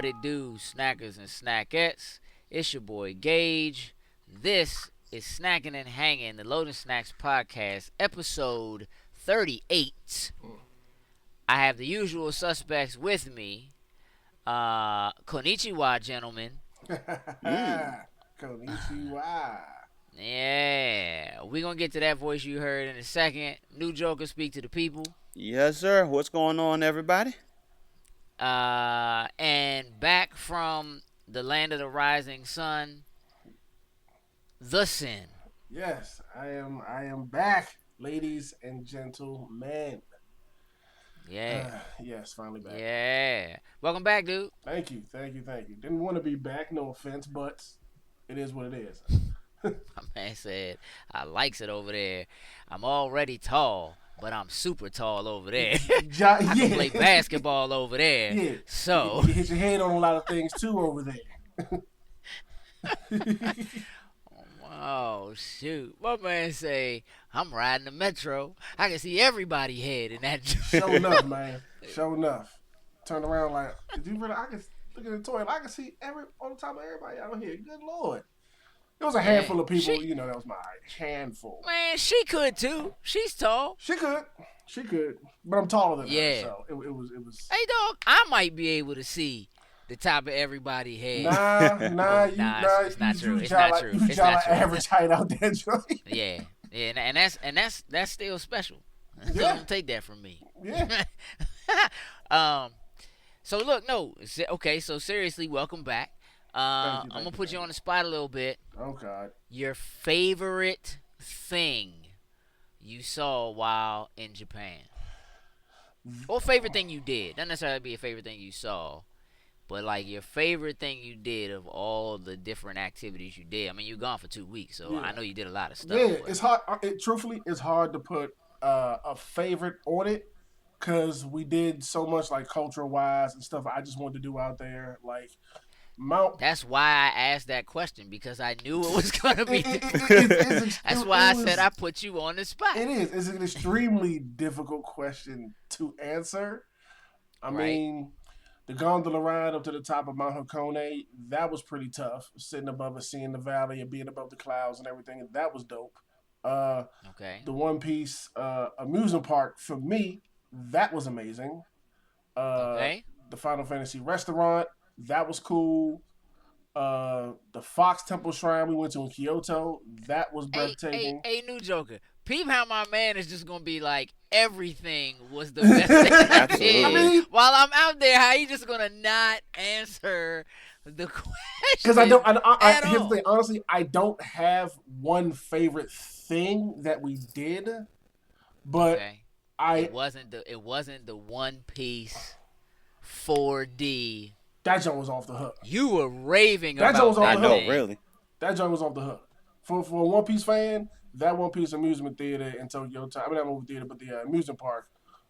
What it do, snackers and snackettes? It's your boy Gage. This is Snacking and Hanging, the Loading Snacks podcast, episode 38. I have the usual suspects with me. Konnichiwa, gentlemen. Konnichiwa. Yeah, we're going to get to that voice you heard in a second. New Joker, speak to the people. Yes, sir. What's going on, everybody? And back from the land of the rising sun, the Sin. Yes, I am back, ladies and gentlemen. Yeah. Yes, finally back. Yeah. Welcome back, dude. Thank you. Didn't want to be back, no offense, but it is what it is. My man said, I likes it over there. I'm already tall, but I'm super tall over there. I can play basketball over there. Yeah. So you hit your head on a lot of things too over there. Oh shoot. My man say, I'm riding the metro. I can see everybody head in that. Show enough, man. Show enough. Turn around like, did you really? I can look at the toilet. I can see on top of everybody out here. Good Lord. It was a handful of people, that was my handful. Man, she could too. She's tall. She could. But I'm taller than her, Yeah. so it was. Hey, dog, I might be able to see the top of everybody's head. It's not true. It's not true. You got average height out there, Joey. Yeah, and that's still special. So don't take that from me. Yeah. So look, okay. So seriously, welcome back. I'm gonna put you on the spot a little bit. Oh God. Your favorite thing you saw while in Japan, or favorite thing you did? Not necessarily be a favorite thing you saw, but like your favorite thing you did of all the different activities you did. I mean, you're gone for 2 weeks, so I know you did a lot of stuff. Yeah, it's hard. Truthfully, it's hard to put a favorite on it because we did so much like cultural wise and stuff. I just wanted to do out there, like. That's why I asked that question, because I knew it was going to be That's why I said I put you on the spot. It is. It's an extremely difficult question to answer. I mean, the gondola ride up to the top of Mount Hakone, that was pretty tough. Sitting above it, seeing the valley and being above the clouds and everything, that was dope. Okay. The One Piece amusement park, for me, that was amazing. Okay. The Final Fantasy restaurant, that was cool. The Fox Temple Shrine we went to in Kyoto, that was breathtaking. Hey, New Joker. Peep how my man is just gonna be like, everything was the best thing I did. I mean, while I'm out there, how you just gonna not answer the question? Because here's the thing, honestly, I don't have one favorite thing that we did, but it wasn't the One Piece 4D. That joint was off the hook. You were raving about that. I know, really. That joint was off the hook. For a One Piece fan, that One Piece amusement theater in Tokyo, not movie theater, but the amusement park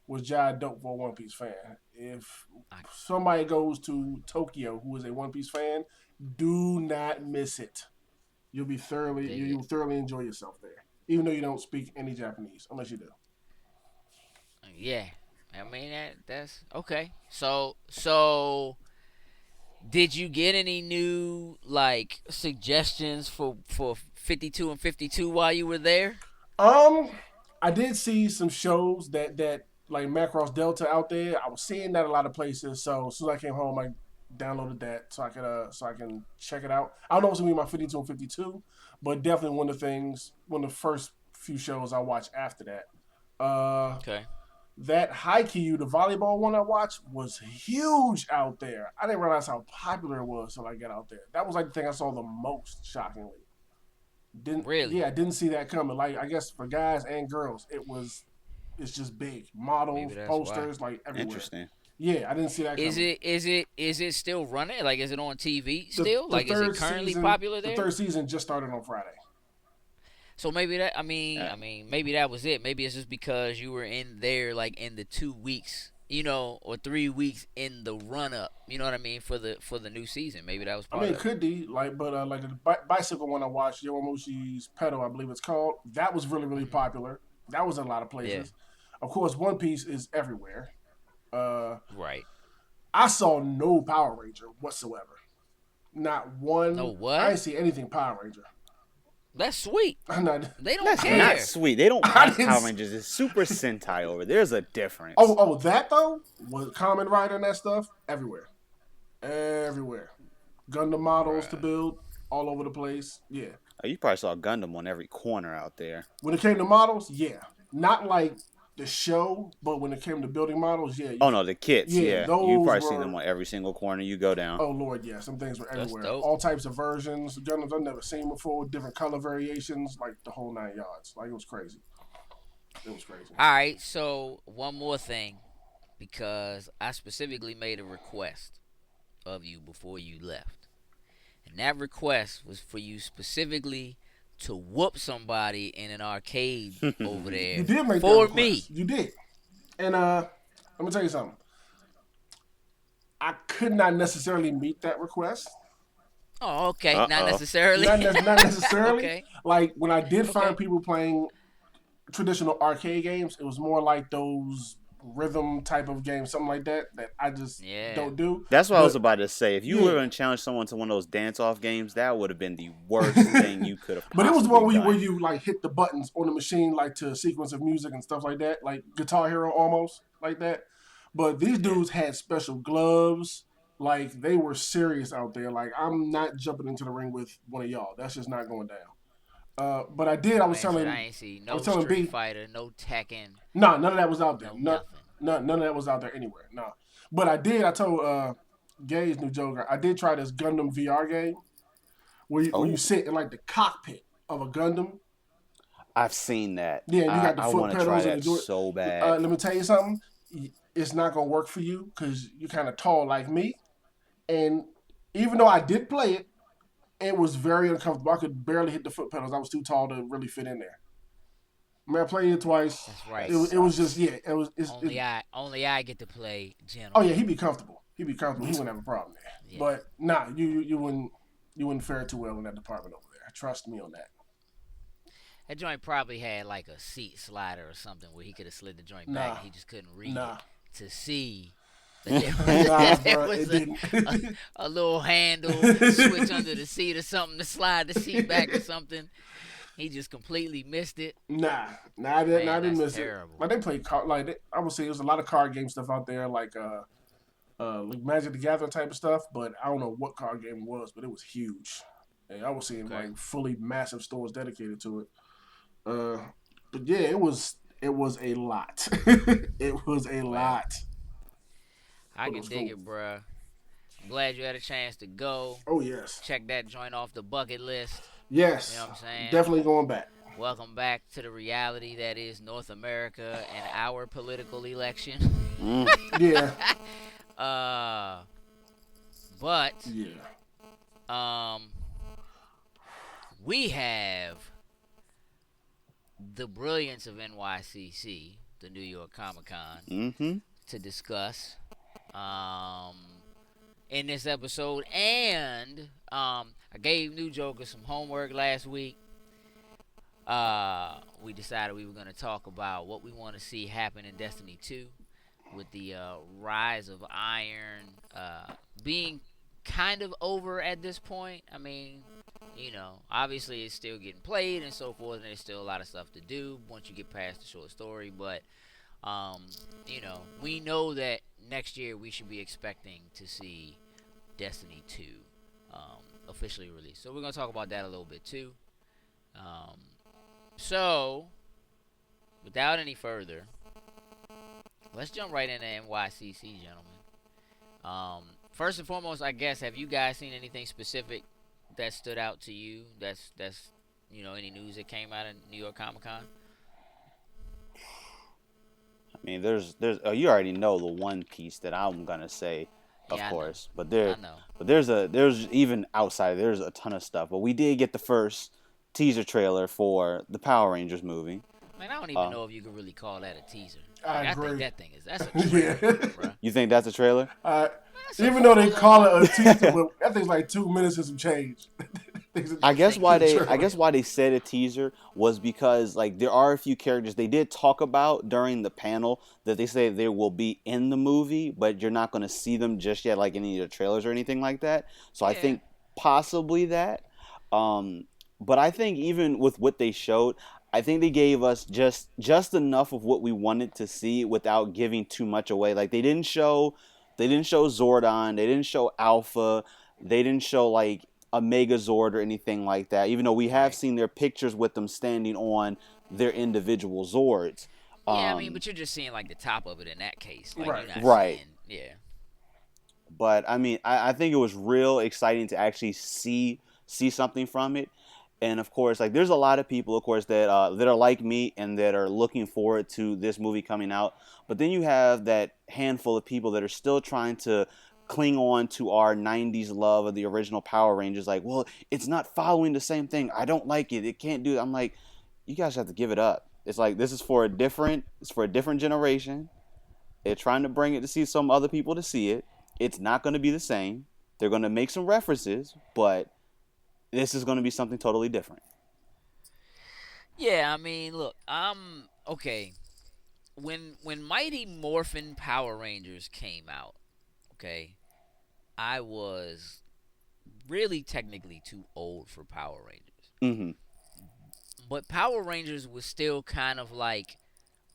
was jive dope for a One Piece fan. If somebody goes to Tokyo who is a One Piece fan, do not miss it. You'll thoroughly enjoy yourself there, even though you don't speak any Japanese, unless you do. Yeah, I mean that's okay. So. Did you get any new suggestions for 52 and 52 while you were there? I did see some shows that like Macross Delta out there. I was seeing that a lot of places. So as soon as I came home, I downloaded that so I can check it out. I don't know what's gonna be my 52 and 52, but definitely one of the first few shows I watched after that. Okay. That Haikyuu, the volleyball one I watched, was huge out there. I didn't realize how popular it was until I got out there. That was like the thing I saw the most, shockingly. Really? Yeah, I didn't see that coming. Like, I guess for guys and girls, it's just big. Models, posters, like everywhere. Interesting. Yeah, I didn't see that coming. Is it still running? Like, is it on TV still? Is it currently season, popular there? The third season just started on Friday. So maybe that, maybe that was it. Maybe it's just because you were in there like in the 2 weeks, or 3 weeks in the run up. You know what I mean, for the new season. Maybe that was part of it. It could be like the bicycle one I watched, Yowamushi's Pedal, I believe it's called. That was really really popular. That was in a lot of places. Yeah. Of course, One Piece is everywhere. Right. I saw no Power Ranger whatsoever. Not No one. I what? didn't see anything Power Ranger. That's sweet. I'm not. They don't That's not care. sweet. They don't I have didn't. Power Rangers. It's Super Sentai over. There's a difference. Oh, that though was Common Rider and that stuff everywhere, everywhere. Gundam models to Bruh. build all over the place. Yeah. Oh, you probably saw Gundam on every corner out there. When it came to models, yeah, not like the show, but when it came to building models, yeah, Oh no, the kits. yeah, Yeah, you those probably seen them were. on every single corner you go down. Oh Lord, yeah, some things were That's everywhere. dope. All types of versions, Gundams I've never seen before, different color variations, like the whole 9 yards. Like it was crazy. It was crazy. All right. So one more thing, because I specifically made a request of you before you left, and that request was for you specifically to whoop somebody in an arcade over You there did make that for request. me. You did, and let me tell you something. I could not necessarily meet that request. Oh, okay. Uh Not oh. necessarily. Not necessarily. Okay. Like when I did Okay. find people playing traditional arcade games, it was more like those rhythm type of games, something like that I just Yeah. don't do. That's what I was But about to say. If you yeah, were going to challenge someone to one of those dance-off games, that would have been the worst thing you could have but it was the one possibly where done. you like hit the buttons on the machine like to a sequence of music and stuff like that, like Guitar Hero almost like that. But these Yeah. dudes had special gloves. Like they were serious out there. Like I'm not jumping into the ring with one of y'all. That's just not going down. But I did. Man said I ain't see I was no telling Street B, Fighter, no Tekken, nah, none of that was out there. no nothing. None of that was out there anywhere. Nah. But I did. I told Gay's new Joker. I did try this Gundam VR game where you Oh, sit in like the cockpit of a Gundam. I've seen that. Yeah, and you got the I foot want to try pedals and that the do so it. bad. Let me tell you something. It's not gonna work for you because you're kind of tall like me. And even though I did play it, it was very uncomfortable. I could barely hit the foot pedals. I was too tall to really fit in there. I mean, I played it twice. That's That right. It was just sucks. yeah. It was Only I get to play oh yeah. gentleman. He'd be comfortable. He'd be comfortable. He wouldn't have a problem there. Yeah. But nah, you wouldn't fare too well in that department over there. Trust me on that. That joint probably had like a seat slider or something where he could have slid the joint back Nah, and he just couldn't read nah, it to see that nah, there bro. was It didn't. a little handle switch under the seat or something to slide the seat back or something. He just completely missed it. I didn't. I Man, didn't that's miss it. terrible. Like they play I would say there's a lot of card game stuff out there, like Magic the Gathering type of stuff. But I don't know what card game it was, but it was huge. And I was seeing Okay. like fully massive stores dedicated to it. But yeah, it was a lot. It was a Well, lot. I But it can was dig cool. it, bruh. I'm glad you had a chance to go. Oh yes, Check that joint off the bucket list. You know yes, what I'm saying? definitely going back. Welcome back to the reality that is North America and our political election. Mm. Yeah, uh, but yeah. um, we have the brilliance of NYCC, the New York Comic Con, Mm-hmm. to discuss um, in this episode. And I gave New Joker some homework last week. We decided we were going to talk about what we want to see happen in Destiny 2 with the rise of Iron being kind of over at this point. I mean, obviously it's still getting played and so forth, and there's still a lot of stuff to do once you get past the short story. But, we know that next year we should be expecting to see Destiny 2 officially released. So we're going to talk about that a little bit too. So, without any further, let's jump right into NYCC, gentlemen. First and foremost, I guess, have you guys seen anything specific that stood out to you? That's any news that came out of New York Comic Con? I mean, there's you already know the one piece that I'm gonna say, of Yeah, I know. course. But I know. there's even outside there's a ton of stuff. But we did get the first teaser trailer for the Power Rangers movie. Man, I don't even know if you could really call that a teaser. I Like, agree. think that thing that's a trailer, Yeah. bro. You think that's a trailer? That's a Even though they call it a full-on- teaser, but that thing's like 2 minutes and some change. I guess Thank why you. they I Trailer. guess why they said a teaser was because like there are a few characters they did talk about during the panel that they say they will be in the movie, but you're not going to see them just yet, like in any of the trailers or anything like that. So I Yeah. think possibly that. Um, but I think even with what they showed, I think they gave us just enough of what we wanted to see without giving too much away. Like they didn't show Zordon, they didn't show Alpha, they didn't show like a Megazord or anything like that. Even though we have Right. seen their pictures with them standing on their individual Zords. Yeah, I mean, Um, but you're just seeing like the top of it in that case. Like Right. you're not right. seeing. Yeah. But I mean, I think it was real exciting to actually see something from it. And of course, like there's a lot of people, of course, that are like me and that are looking forward to this movie coming out. But then you have that handful of people that are still trying to cling on to our '90s love of the original Power Rangers. Like, well, it's not following the same thing. I don't like it. It can't do it. I'm like, you guys have to give it up. It's like this is for a different. It's for a different generation. They're trying to bring it to see some other people to see it. It's not going to be the same. They're going to make some references, but this is going to be something totally different. Yeah, I mean, look, I'm okay. When Mighty Morphin Power Rangers came out, okay, I was really technically too old for Power Rangers. Hmm. But Power Rangers was still kind of like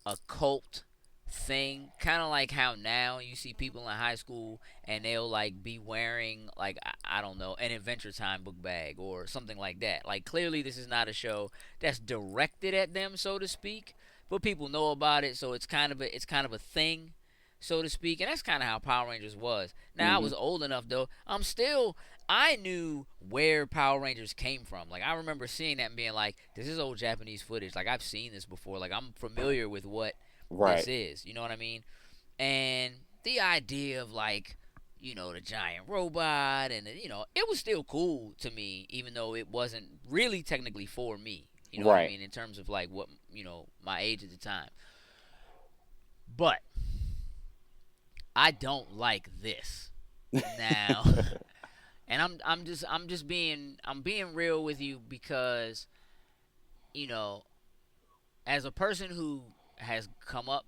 a cult thing, kind of like how now you see people in high school and they'll like be wearing like I don't know, an Adventure Time book bag or something like that. Like clearly this is not a show that's directed at them, so to speak, but people know about it, so it's kind of a thing, so to speak. And that's kind of how Power Rangers was. Now I Hmm. was old enough though. I knew where Power Rangers came from. Like I remember seeing that and being like, this is old Japanese footage. Like I've seen this before. Like I'm familiar with what this Right. is. You know what I mean? And the idea of like, the giant robot and it was still cool to me, even though it wasn't really technically for me. You know what I Right. mean? In terms of like what my age at the time. But I don't like this now. And I'm being real with you because you know as a person who has come up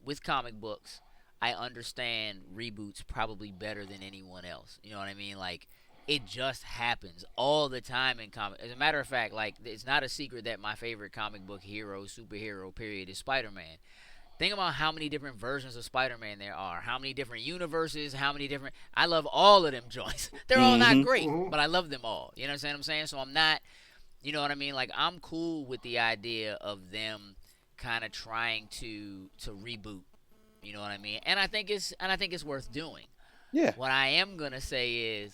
with comic books, I understand reboots probably better than anyone else. You know what I mean? Like it just happens all the time in comic. As a matter of fact, like it's not a secret that my favorite comic book hero, superhero, period, is Spider-Man. Think about how many different versions of Spider-Man there are, how many different universes, how many different. I love all of them joints. They're all not Hmm. great, Hmm. but I love them all. You know what I'm saying? So I'm not. You know what I mean? Like I'm cool with the idea of them kind of trying to reboot. You know what I mean? And I think it's worth doing. Yeah. What I am gonna say is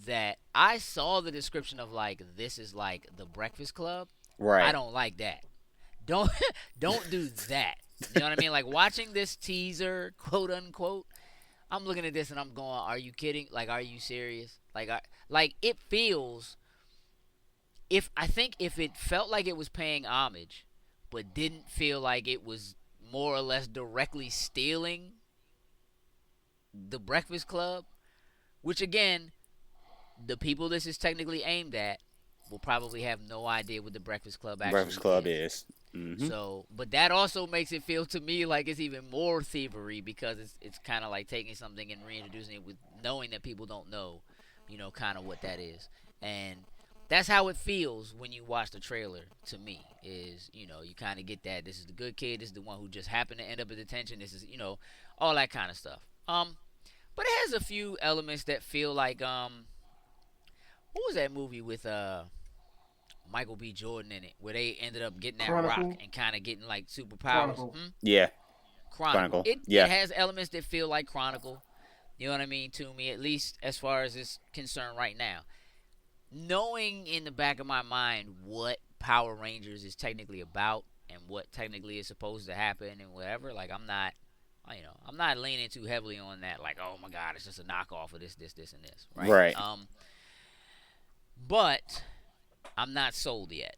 that I saw the description of like this is like the Breakfast Club. I Right. don't like that. Don't don't do that. You know what I mean? Like watching this teaser, quote unquote. I'm looking at this and I'm going, "Are you kidding? Like, are you serious? Like it feels if I think if it felt like it was paying homage, but didn't feel like it was more or less directly stealing the Breakfast Club, which again, the people this is technically aimed at will probably have no idea what the Breakfast Club Breakfast actually Club is. is. Hmm. So, but that also makes it feel to me like it's even more thievery because it's kind of like taking something and reintroducing it with knowing that people don't know, kind of what that is. And that's how it feels when you watch the trailer to me is, you kind of get that this is the good kid, this is the one who just happened to end up in detention, this is, all that kind of stuff. But it has a few elements that feel like what was that movie with Michael B. Jordan in it, where they ended up getting that rock Chronicle. and kind of getting like superpowers. Chronicle. Yeah. Chronicle. Chronicle. It Yeah. has elements that feel like Chronicle. You know what I mean? To me, at least as far as it's concerned right now. Knowing in the back of my mind what Power Rangers is technically about and what technically is supposed to happen and whatever, like I'm not leaning too heavily on that. Like, oh my God, it's just a knockoff of this, this, this, and this, right? Right. But I'm not sold yet.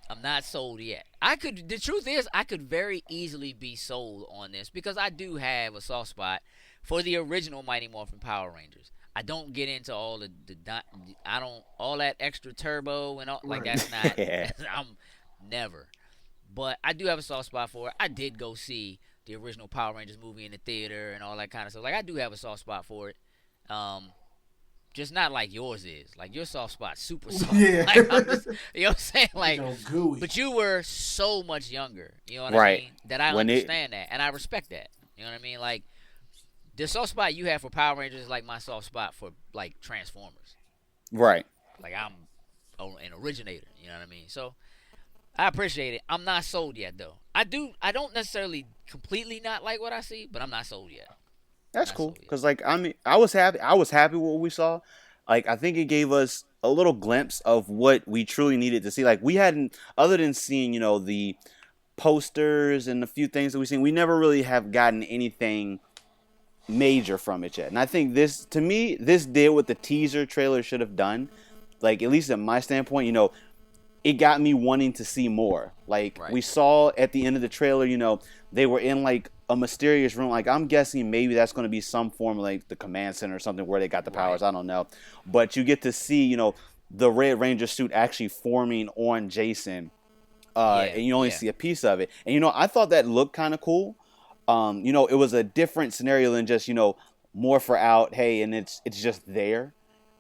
I'm not sold yet. The truth is, I could very easily be sold on this because I do have a soft spot for the original Mighty Morphin Power Rangers. I don't get into all I don't all that extra turbo and all like Right. that's not Yeah. I'm never. But I do have a soft spot for it. I did go see the original Power Rangers movie in the theater and all that kind of stuff. Like I do have a soft spot for it. Um, just not like yours is. Like your soft spot, super soft. Yeah. Like I'm just, you know what I'm saying? Like, Joe Gooey. but you were so much younger. You know what I Right. mean? That I When it understand that and I respect that. You know what I mean? Like the soft spot you have for Power Rangers is like my soft spot for like Transformers. right. Like I'm an originator. You know what I mean? So I appreciate it. I'm not sold yet though. I do. I don't necessarily completely not like what I see, but I'm not sold yet. That's Not cool. sold yet. Cause like I mean, I was happy. I was happy with what we saw. Like I think it gave us a little glimpse of what we truly needed to see. Like we hadn't, other than seeing the posters and a few things that we've seen, we never really have gotten anything major from it yet. And I think this, to me, this did what the teaser trailer should have done. Like at least at my standpoint, it got me wanting to see more. Like Right. we saw at the end of the trailer, they were in like a mysterious room. Like I'm guessing maybe that's going to be some form of like the command center or something where they got the powers. Right. I don't know. But you get to see, the Red Ranger suit actually forming on Jason. Yeah. And you only Yeah. see a piece of it. And I thought that looked kind of cool. It was a different scenario than just, more for out, hey, and it's just there.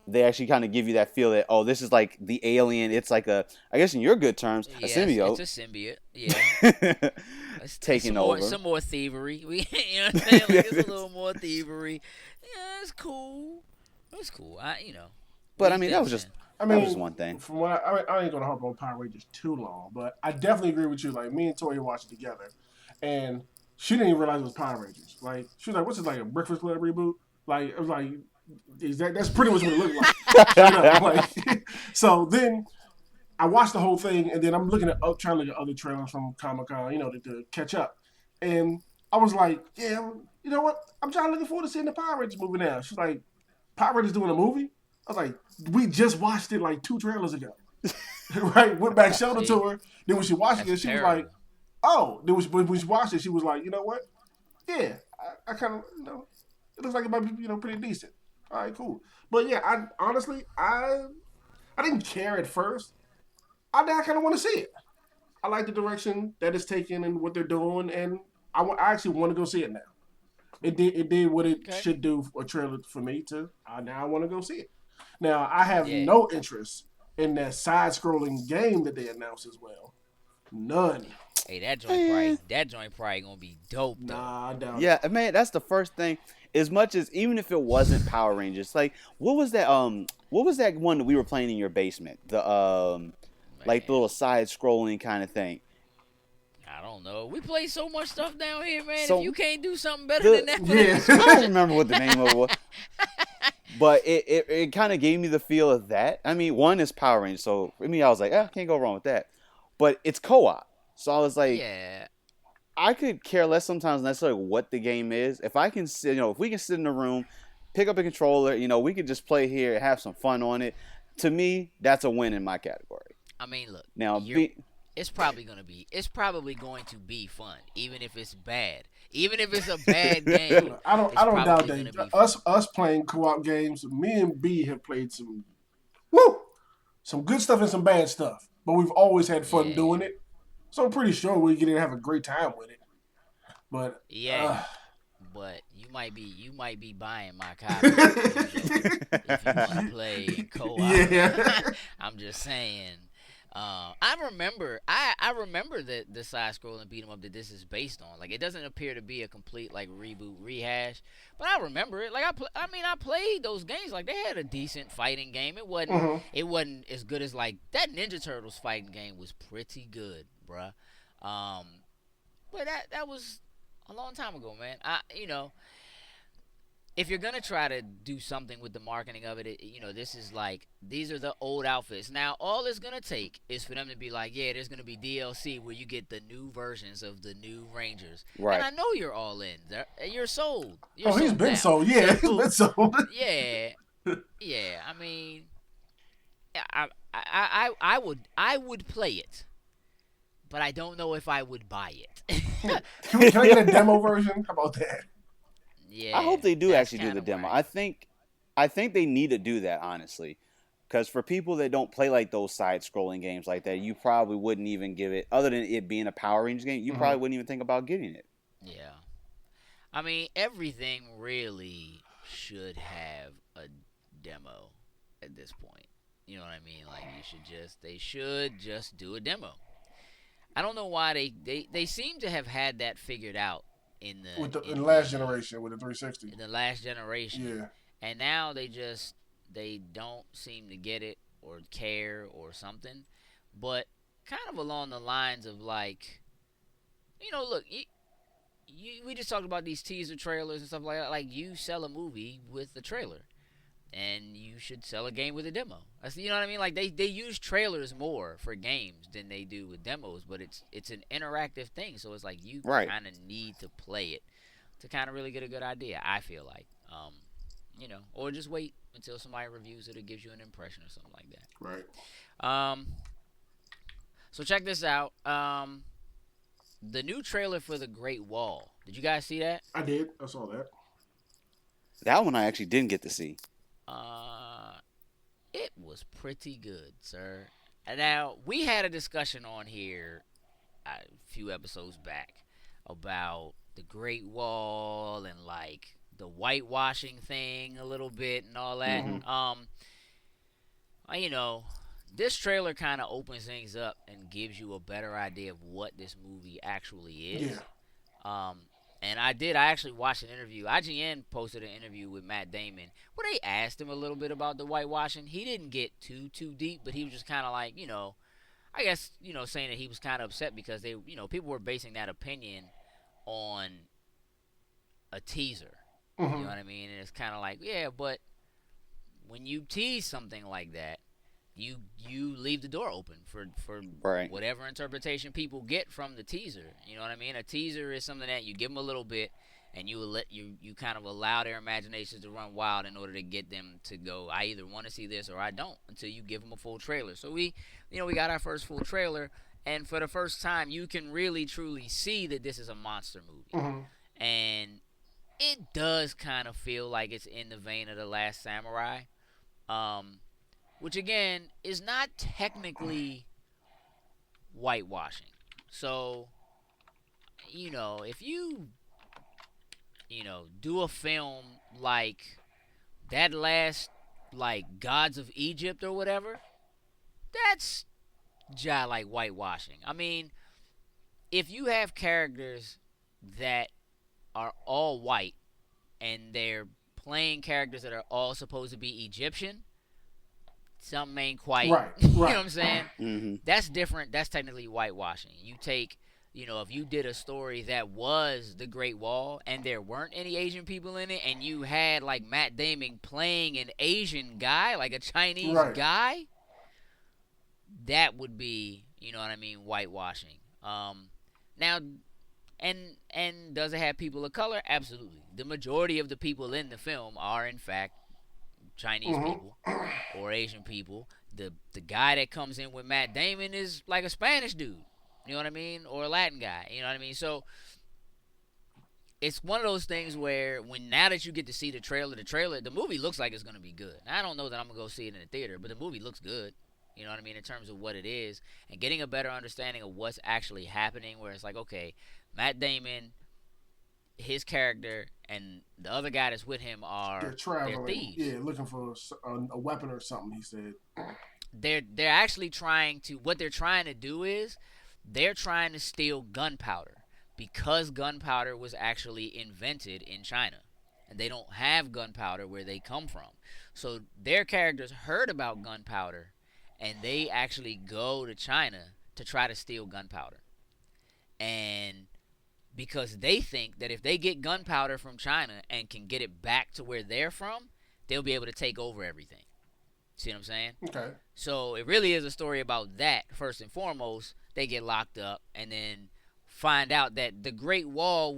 They actually kind of give you that feel that, oh, this is like the alien. It's like I guess in your good terms, a Yeah. symbiote. It's a symbiote. Yeah. Taking some more, over. some more thievery. You know what I'm saying? Like it's a little more thievery. Yeah, it's cool. It's cool. But What I do mean, you that think, was just man? I that was just mean, one thing. from what I ain't gonna harp on Power Rangers too long, but I definitely agree with you. Like me and Tori watched it together, and she didn't even realize it was Power Rangers. Like she was like, "What's this like a Breakfast Club reboot?" Like it was like, that's pretty much what it looked like. Straight up. Like so then I watched the whole thing, and then I'm looking at trying to look at other trailers from Comic Con, to catch up, and I was like, yeah, you know what? I'm trying looking forward to seeing the Power Rangers movie now. She's like, Power Rangers doing a movie? I was like, we just watched it like 2 trailers ago. Right? Went back, showed it to See, her. Then when she watched that's it, she was like, terrible. oh. Then when she watched it, she was like, you know what? Yeah, I kind of, it looks like it might be, pretty decent. All right, cool. But yeah, I honestly, I didn't care at first. I kind of want to see it. I like the direction that it's taking and what they're doing, and I actually want to go see it now. It did what it Okay. should do for a trailer for me to. Now I want to go see it. Now I have Yeah. no interest in that side-scrolling game that they announced as well. None. Hey, Eh, that joint probably gonna be dope though. Nah, I doubt it. yeah, man, that's the first thing. As much as even if it wasn't Power Rangers, like what was that one that we were playing in your basement? The like the Man, little side scrolling kind of thing. I don't know. We play so much stuff down here, man. If you So can't do something better the than that for the Yeah. I don't discussion, remember what the name of it was, but it kind of gave me the feel of that. I mean, one is Power Rangers, so for me, I was like, can't go wrong with that. But it's co-op, so I was like, yeah, I could care less sometimes necessarily what the game is. If I can sit, if we can sit in a room, pick up a controller, we could just play here and have some fun on it. To me, that's a win in my category. I mean, look, Now, you're. It's probably going to be fun, even if it's bad. Even if it's a bad game, I don't. it's I don't doubt probably gonna that. be fun. Us playing co-op games. Me and B have played woo, some good stuff and some bad stuff. But we've always had fun Yeah, doing it. So I'm pretty sure we're gonna have a great time with it. But yeah. But you might be buying my copy, if you want to play co-op. yeah. I'm just saying. I remember the side scrolling beat 'em up that this is based on. Like it doesn't appear to be a complete like reboot rehash, but I remember it. Like I played those games. Like they had a decent fighting game. It wasn't Mhm. it wasn't as good as like that Ninja Turtles fighting game was pretty good, bruh. Um, but that was a long time ago, man. If you're gonna try to do something with the marketing of it, this is like these are the old outfits. Now all it's gonna take is for them to be like, yeah, there's gonna be DLC where you get the new versions of the new Rangers, and Right. I know you're all in. You're sold. You're Oh, he's sold been now. sold. Yeah, he's So been sold. yeah, yeah. I mean, I would play it, but I don't know if I would buy it. Can I get a demo version? How about that? I Yeah, hope they do that's actually do kind the of demo. whack. I think they need to do that, honestly. Because for people that don't play like those side scrolling games like that, you probably wouldn't even give it, other than it being a Power Rangers game, you Mm-hmm. probably wouldn't even think about getting it. Yeah. I mean, everything really should have a demo at this point. You know what I mean? Like they should just do a demo. I don't know why they seem to have had that figured out in With the the in the last generation with the 360. in the last generation, Yeah. and now they don't seem to get it or care or something. But kind of along the lines of like, look, we just talked about these teaser trailers and stuff like that. Like you sell a movie with the trailer, and you should sell a game with a demo. You know what I mean? Like they use trailers more for games than they do with demos, but it's an interactive thing, so it's like you Right. kind of need to play it to kind of really get a good idea. I feel like, or just wait until somebody reviews it or gives you an impression or something like that. Right. Um, so check this out. The new trailer for The Great Wall. Did you guys see that? I did. I saw that. That one I actually didn't get to see. Uh, it was pretty good, sir. And now we had a discussion on here a few episodes back about the Great Wall and like the whitewashing thing a little bit and all that. Mm-hmm. You know, this trailer kind of opens things up and gives you a better idea of what this movie actually is. Yeah. And I actually watched an interview. IGN posted an interview with Matt Damon where they asked him a little bit about the whitewashing. He didn't get too deep, but he was just kind of like, I guess, saying that he was kind of upset because people were basing that opinion on a teaser. Mm-hmm. You know what I mean? And it's kind of like, yeah, but when you tease something like that, you leave the door open for Right. whatever interpretation people get from the teaser. You know what I mean? A teaser is something that you give them a little bit, and you kind of allow their imaginations to run wild in order to get them to go, I either want to see this or I don't, until you give them a full trailer. So we got our first full trailer, and for the first time, you can really truly see that this is a monster movie, Mm-hmm. and it does kind of feel like it's in the vein of The Last Samurai. Which again is not technically whitewashing. So, if you do a film like that last, like Gods of Egypt or whatever, that's just like whitewashing. I mean, if you have characters that are all white and they're playing characters that are all supposed to be Egyptian, something ain't quite Right. you know Right. what I'm saying? Mm-hmm. That's different. That's technically whitewashing. You take, if you did a story that was the Great Wall and there weren't any Asian people in it, and you had like Matt Damon playing an Asian guy, like a Chinese Right. guy, that would be, you know what I mean, whitewashing. Now, and does it have people of color? Absolutely. The majority of the people in the film are in fact Chinese Mm-hmm. people or Asian people. The guy that comes in with Matt Damon is like a Spanish dude, you know what I mean, or a Latin guy, you know what I mean. So it's one of those things where now that you get to see the trailer, the movie looks like it's gonna be good. I don't know that I'm gonna go see it in the theater, but the movie looks good. You know what I mean, in terms of what it is, and getting a better understanding of what's actually happening. Where it's like, okay, Matt Damon, his character, and the other guy that's with him They're they're traveling. thieves. Yeah, looking for a weapon or something. He said. They're actually what they're trying to do is they're trying to steal gunpowder because gunpowder was actually invented in China, and they don't have gunpowder where they come from. So their characters heard about gunpowder, and they actually go to China to try to steal gunpowder. And because they think that if they get gunpowder from China and can get it back to where they're from, they'll be able to take over everything. See what I'm saying? Okay. So it really is a story about that, first and foremost. They get locked up and then find out that the Great Wall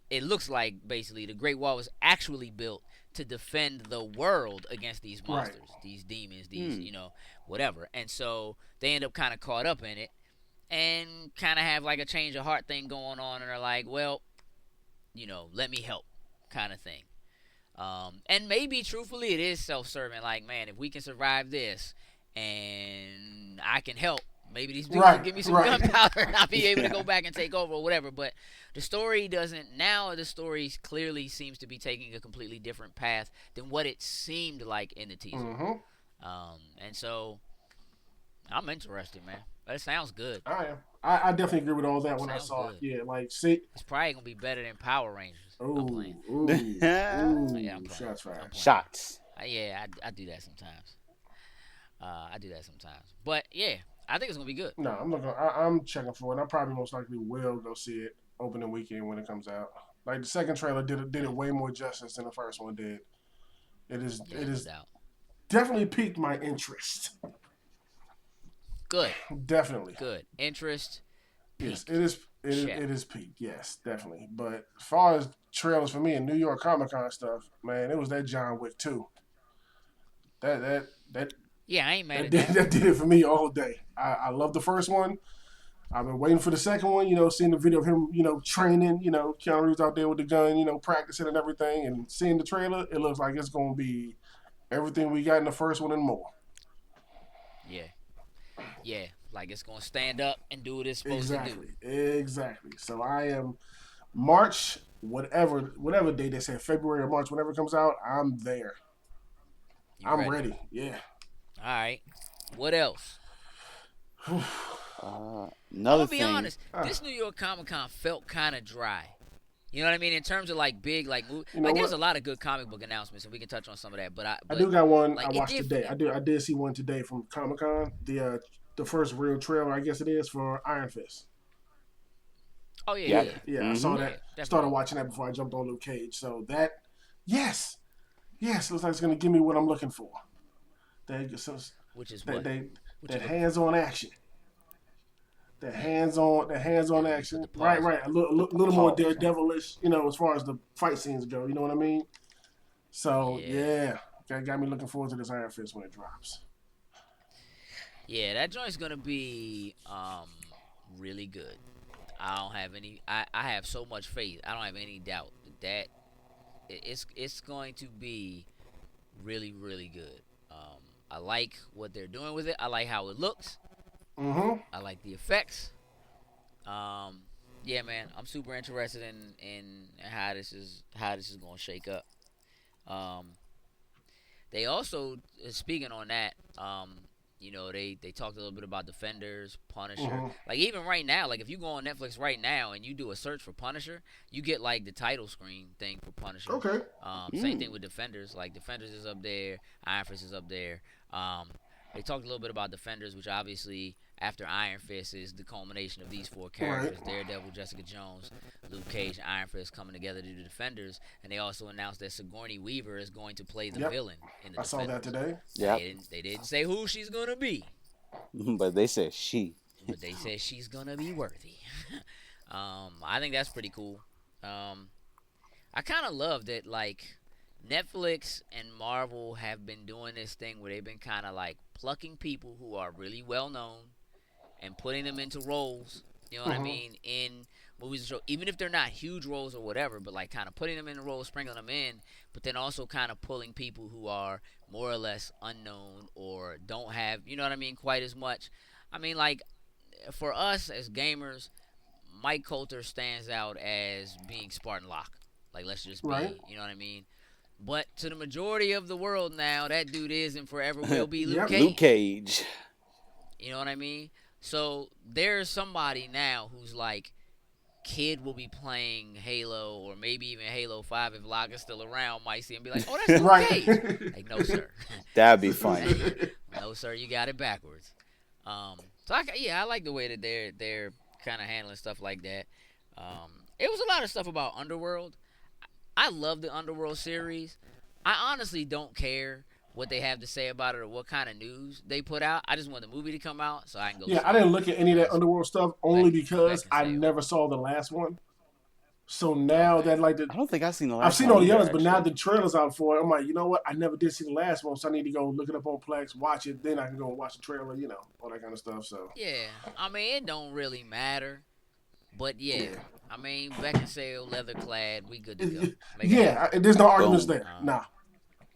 it looks like basically the Great Wall was actually built to defend the world against these monsters, Right. these demons, these, whatever. And so they end up kind of caught up in it and kind of have like a change of heart thing going on, and are like, well, let me help kind of thing. And maybe truthfully, it is self-serving. Like, man, if we can survive this, and I can help. Maybe these dudes will Right, give me some right. gunpowder and I'll be able to Yeah. go back and take over or whatever. But the story doesn't. Now the story clearly seems to be taking a completely different path than what it seemed like in the teaser. Mm-hmm. And so I'm interested, man. That sounds good. I am. I definitely agree with all that when I Sounds saw it. good. Yeah, like see. It's probably gonna be better than Power Rangers. I'm Ooh, playing. ooh, Yeah, I'm ooh. playing. Shots I'm fired. playing. Shots. Yeah, I do that sometimes. I do that sometimes. But yeah, I think it's gonna be good. No, I'm not gonna. I'm checking for it. I probably most likely will go see it opening weekend when it comes out. Like the second trailer did it way more justice than the first one did. Yeah, It no is doubt. definitely piqued my interest. Good, Definitely. good. Interest Yes, peaked. Check. it is peaked. Yes, definitely. But as far as trailers for me and New York Comic Con stuff, man, it was that John Wick 2. That Yeah, I ain't mad that at did, that. that did it for me all day. I love the first one. I've been waiting for the second one, seeing the video of him, training, Keanu Reeves out there with the gun, practicing and everything, and seeing the trailer, it looks like it's going to be everything we got in the first one and more. Yeah, yeah. Like it's gonna stand up and do what it's supposed to do. Exactly. So I am March, whatever day they said, February or March, whenever it comes out, I'm there. You I'm ready? ready. Yeah. All right. What else? I'm Another gonna be thing. honest. This New York Comic Con felt kind of dry. You know what I mean? In terms of like big, like You know like there's what? a lot of good comic book announcements, and we can touch on some of that. I But do got one I like it watched did. today. I did see one today from Comic Con. The first real trailer, I guess it is, for Iron Fist. Oh yeah, Yep. yeah, Yeah, yeah. I saw Mm-hmm. yeah, that. Started definitely. watching that before I jumped on Luke Cage. So that, yes, yes, looks like it's gonna give me what I'm looking for. They so Which is they what? they What you that looking for? hands-on action. Yeah. The hands-on Yeah. Let me put action. the Right, pause on right. A it. little more Pause. daredevilish, as far as the fight scenes go. You know what I mean? So Yeah. yeah, that got me looking forward to this Iron Fist when it drops. Yeah, that joint's gonna be really good. I don't have any. I have so much faith. I don't have any doubt that it's going to be really really good. I like what they're doing with it. I like how it looks. Mm-hmm. I like the effects. Um, yeah, man, I'm super interested in how this is gonna shake up. Um, they also speaking on that. They talked a little bit about Defenders, Punisher. Mm-hmm. Like even right now, like if you go on Netflix right now and you do a search for Punisher, you get like the title screen thing for Punisher. Okay. Same Mm. thing with Defenders. Like Defenders is up there, Iron Fist is up there. Um, they talked a little bit about Defenders, which obviously after Iron Fist is the culmination of these four Right. characters: Daredevil, Jessica Jones, Luke Cage, and Iron Fist coming together to do Defenders. And they also announced that Sigourney Weaver is going to play the Yep. villain in the I saw that Defenders. today. Yep. They didn't say who she's gonna be, But they said she. but they said she's gonna be worthy. I think that's pretty cool. Um, I kind of love that like Netflix and Marvel have been doing this thing where they've been kind of like plucking people who are really well known and putting them into roles. You know what I Mm-hmm. mean? In movies and shows, even if they're not huge roles or whatever, but like kind of putting them in a role, sprinkling them in, but then also kind of pulling people who are more or less unknown or don't have, you know what I mean, quite as much. I mean, like for us as gamers, Mike Coulter stands out as being Spartan Locke. Like let's just Right. be, you know what I mean. But to the majority of the world now, that dude is and forever will be Luke Yep. Luke Cage. Cage. You know what I mean? So there's somebody now who's like, kid will be playing Halo or maybe even Halo 5 if Locke is still around, might see and be like, oh, that's Luke Right. Cage. Like, no, sir. That'd be funny. No, sir, you got it backwards. I like the way that they're kind of handling stuff like that. It was a lot of stuff about Underworld. I love the Underworld series. I honestly don't care what they have to say about it or what kind of news they put out. I just want the movie to come out so I can go Yeah, see I it. didn't look at any of that Because Underworld stuff only Beck because can I stay on. never saw the last one. So now Okay. that like I don't think I've seen the I've last seen one all the either, others, but now actually. the trailer's out for it. I'm like, you know what? I never did see the last one, so I need to go look it up on Plex, watch it, then I can go and watch the trailer, all that kind of stuff. So Yeah, I mean it don't really matter, but yeah, yeah, I mean, Beckinsale, leather clad, we good to go. Make it Yeah, happen. there's no arguments Boom. there. Um, Nah.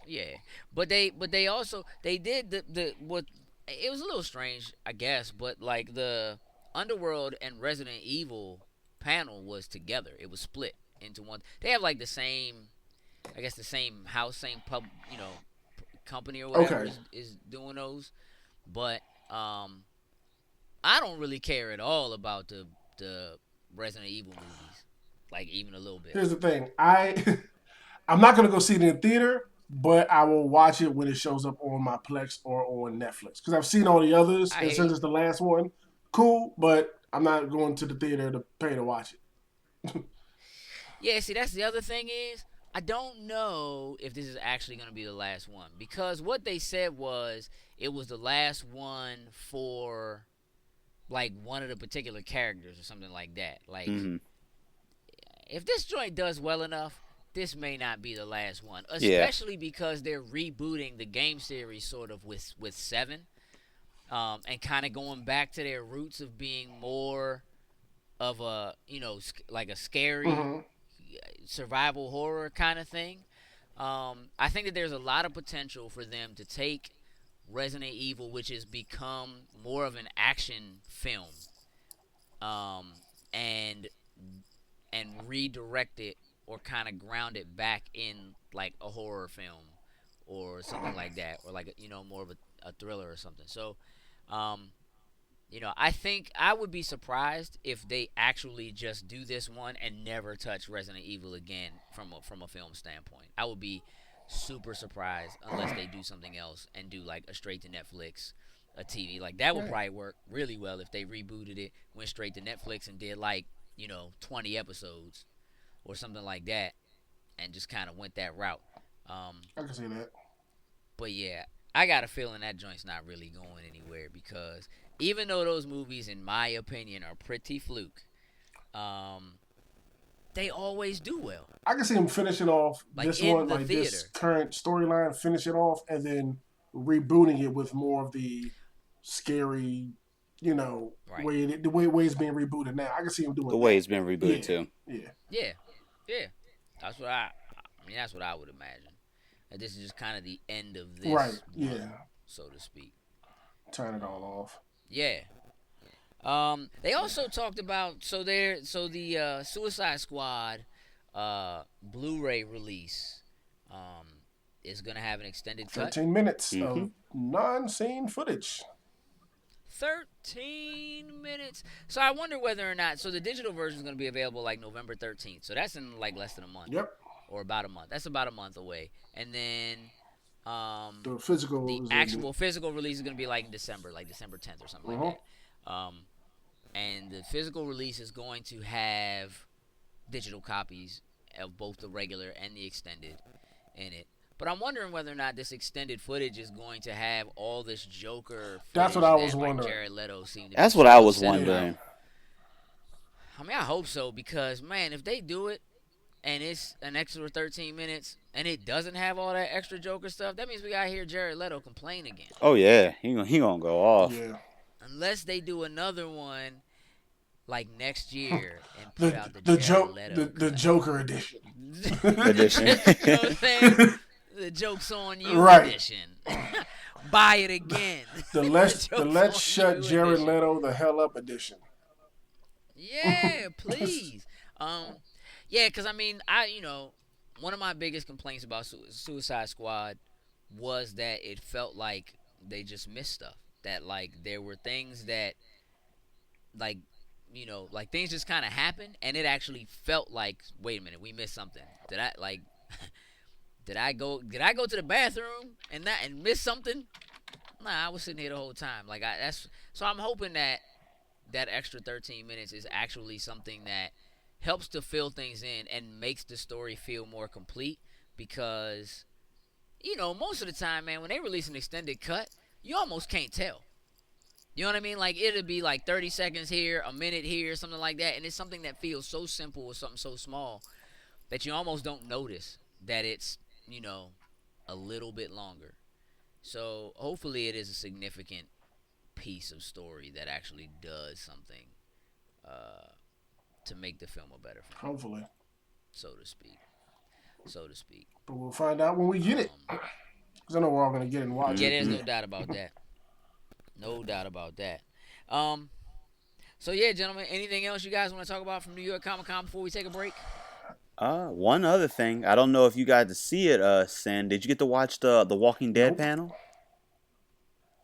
yeah, but they also they did the what it was a little strange, I guess, but like the Underworld and Resident Evil panel was together. It was split into one. They have like the same, I guess, the same house, same company or whatever Okay. is doing those, but um, I don't really care at all about the Resident Evil movies, like even a little bit. Here's the thing. I'm not gonna go see it in the theater, but I will watch it when it shows up on my Plex or on Netflix because I've seen all the others, I and hear since you. it's the last one, cool. But I'm not going to the theater to pay to watch it. Yeah, see, that's the other thing is I don't know if this is actually going to be the last one because what they said was it was the last one for like one of the particular characters or something like that. Like Hmm. if this joint does well enough, this may not be the last one, Yeah. especially because they're rebooting the game series sort of with 7 and kind of going back to their roots of being more of a, like a scary Hmm. survival horror kind of thing. I think that there's a lot of potential for them to take Resident Evil, which has become more of an action film, um, and redirect it or kind of ground it back in like a horror film or something like that, or like more of a thriller or something. So, um, I think I would be surprised if they actually just do this one and never touch Resident Evil again from a film standpoint. I would be super surprised unless they do something else and do like a straight to Netflix, a TV. Like that would Yeah. probably work really well if they rebooted it, went straight to Netflix and did like, 20 episodes or something like that and just kind of went that route. Um, I can see that. but yeah, I got a feeling that joint's not really going anywhere because even though those movies, in my opinion, are pretty fluke, um, they always do well. I can see him finishing off Like this in one, the like this theater, current storyline, finish it off, and then rebooting it with more of the scary, right? way it's being rebooted now. I can see him The doing way that. it's been rebooted Yeah, too. yeah, Yeah, yeah. That's what I mean, that's what I would imagine. And this is just kind of the end of right, this run, yeah. so to speak. Turn it all Um, off. yeah. They also talked about the Suicide Squad Blu-ray release um, is gonna have an extended cut. 13 minutes Hmm. of non-scene footage. 13 minutes. So I wonder whether or not. So the digital version is gonna be available like November 13th. So that's in like less than a month Yep. or about a month. That's about a month away. And then The physical the is in. actual physical release is gonna be like in December, like December 10th or something like Uh-huh. that. And the physical release is going to have digital copies of both the regular and the extended in it. But I'm wondering whether or not this extended footage is going to have all this Joker That's what footage I was that like wondering. Jared Leto seemed to be That's what I so was upset Yeah. about. wondering. I mean, I hope so because man, if they do it and it's an extra 13 minutes and it doesn't have all that extra Joker stuff, that means we gotta hear Jared Leto complain again. Oh yeah, he gonna go off. Yeah. Unless they do another one like next year and put The out the the Jared joke the, Leto the cut. Joker edition. Edition. You know what I'm saying? The joke's on you Right. edition. Buy it again. The The the joke's let's on shut you Jared edition. Leto the hell up edition. Yeah, please. Yeah, because I mean, one of my biggest complaints about Suicide Squad was that it felt like they just missed stuff. That like there were things that like like things just kind of happened, and it actually felt like, wait a minute, we missed something. Did I like? Did I go to the bathroom and miss something? Nah, I was sitting here the whole time. Like that's so I'm hoping that that extra 13 minutes is actually something that helps to fill things in and makes the story feel more complete because most of the time, man, when they release an extended cut, you almost can't tell. You know what I mean? Like it'll be like 30 seconds here, a minute here, something like that, and it's something that feels so simple or something so small that you almost don't notice that it's, you know, a little bit longer. So hopefully it is a significant piece of story that actually does something uh, to make the film a better film, Hopefully, so to speak. So to speak. but we'll find out when we get it. Um, Because I know we're all gonna get it and watch yeah, it. there's Hmm. no doubt about that. No doubt about that. Um, so yeah, gentlemen, anything else you guys want to talk about from New York Comic Con before we take a break? One other thing, I don't know if you got to see it. Sen, did you get to watch the Walking Dead Nope. panel?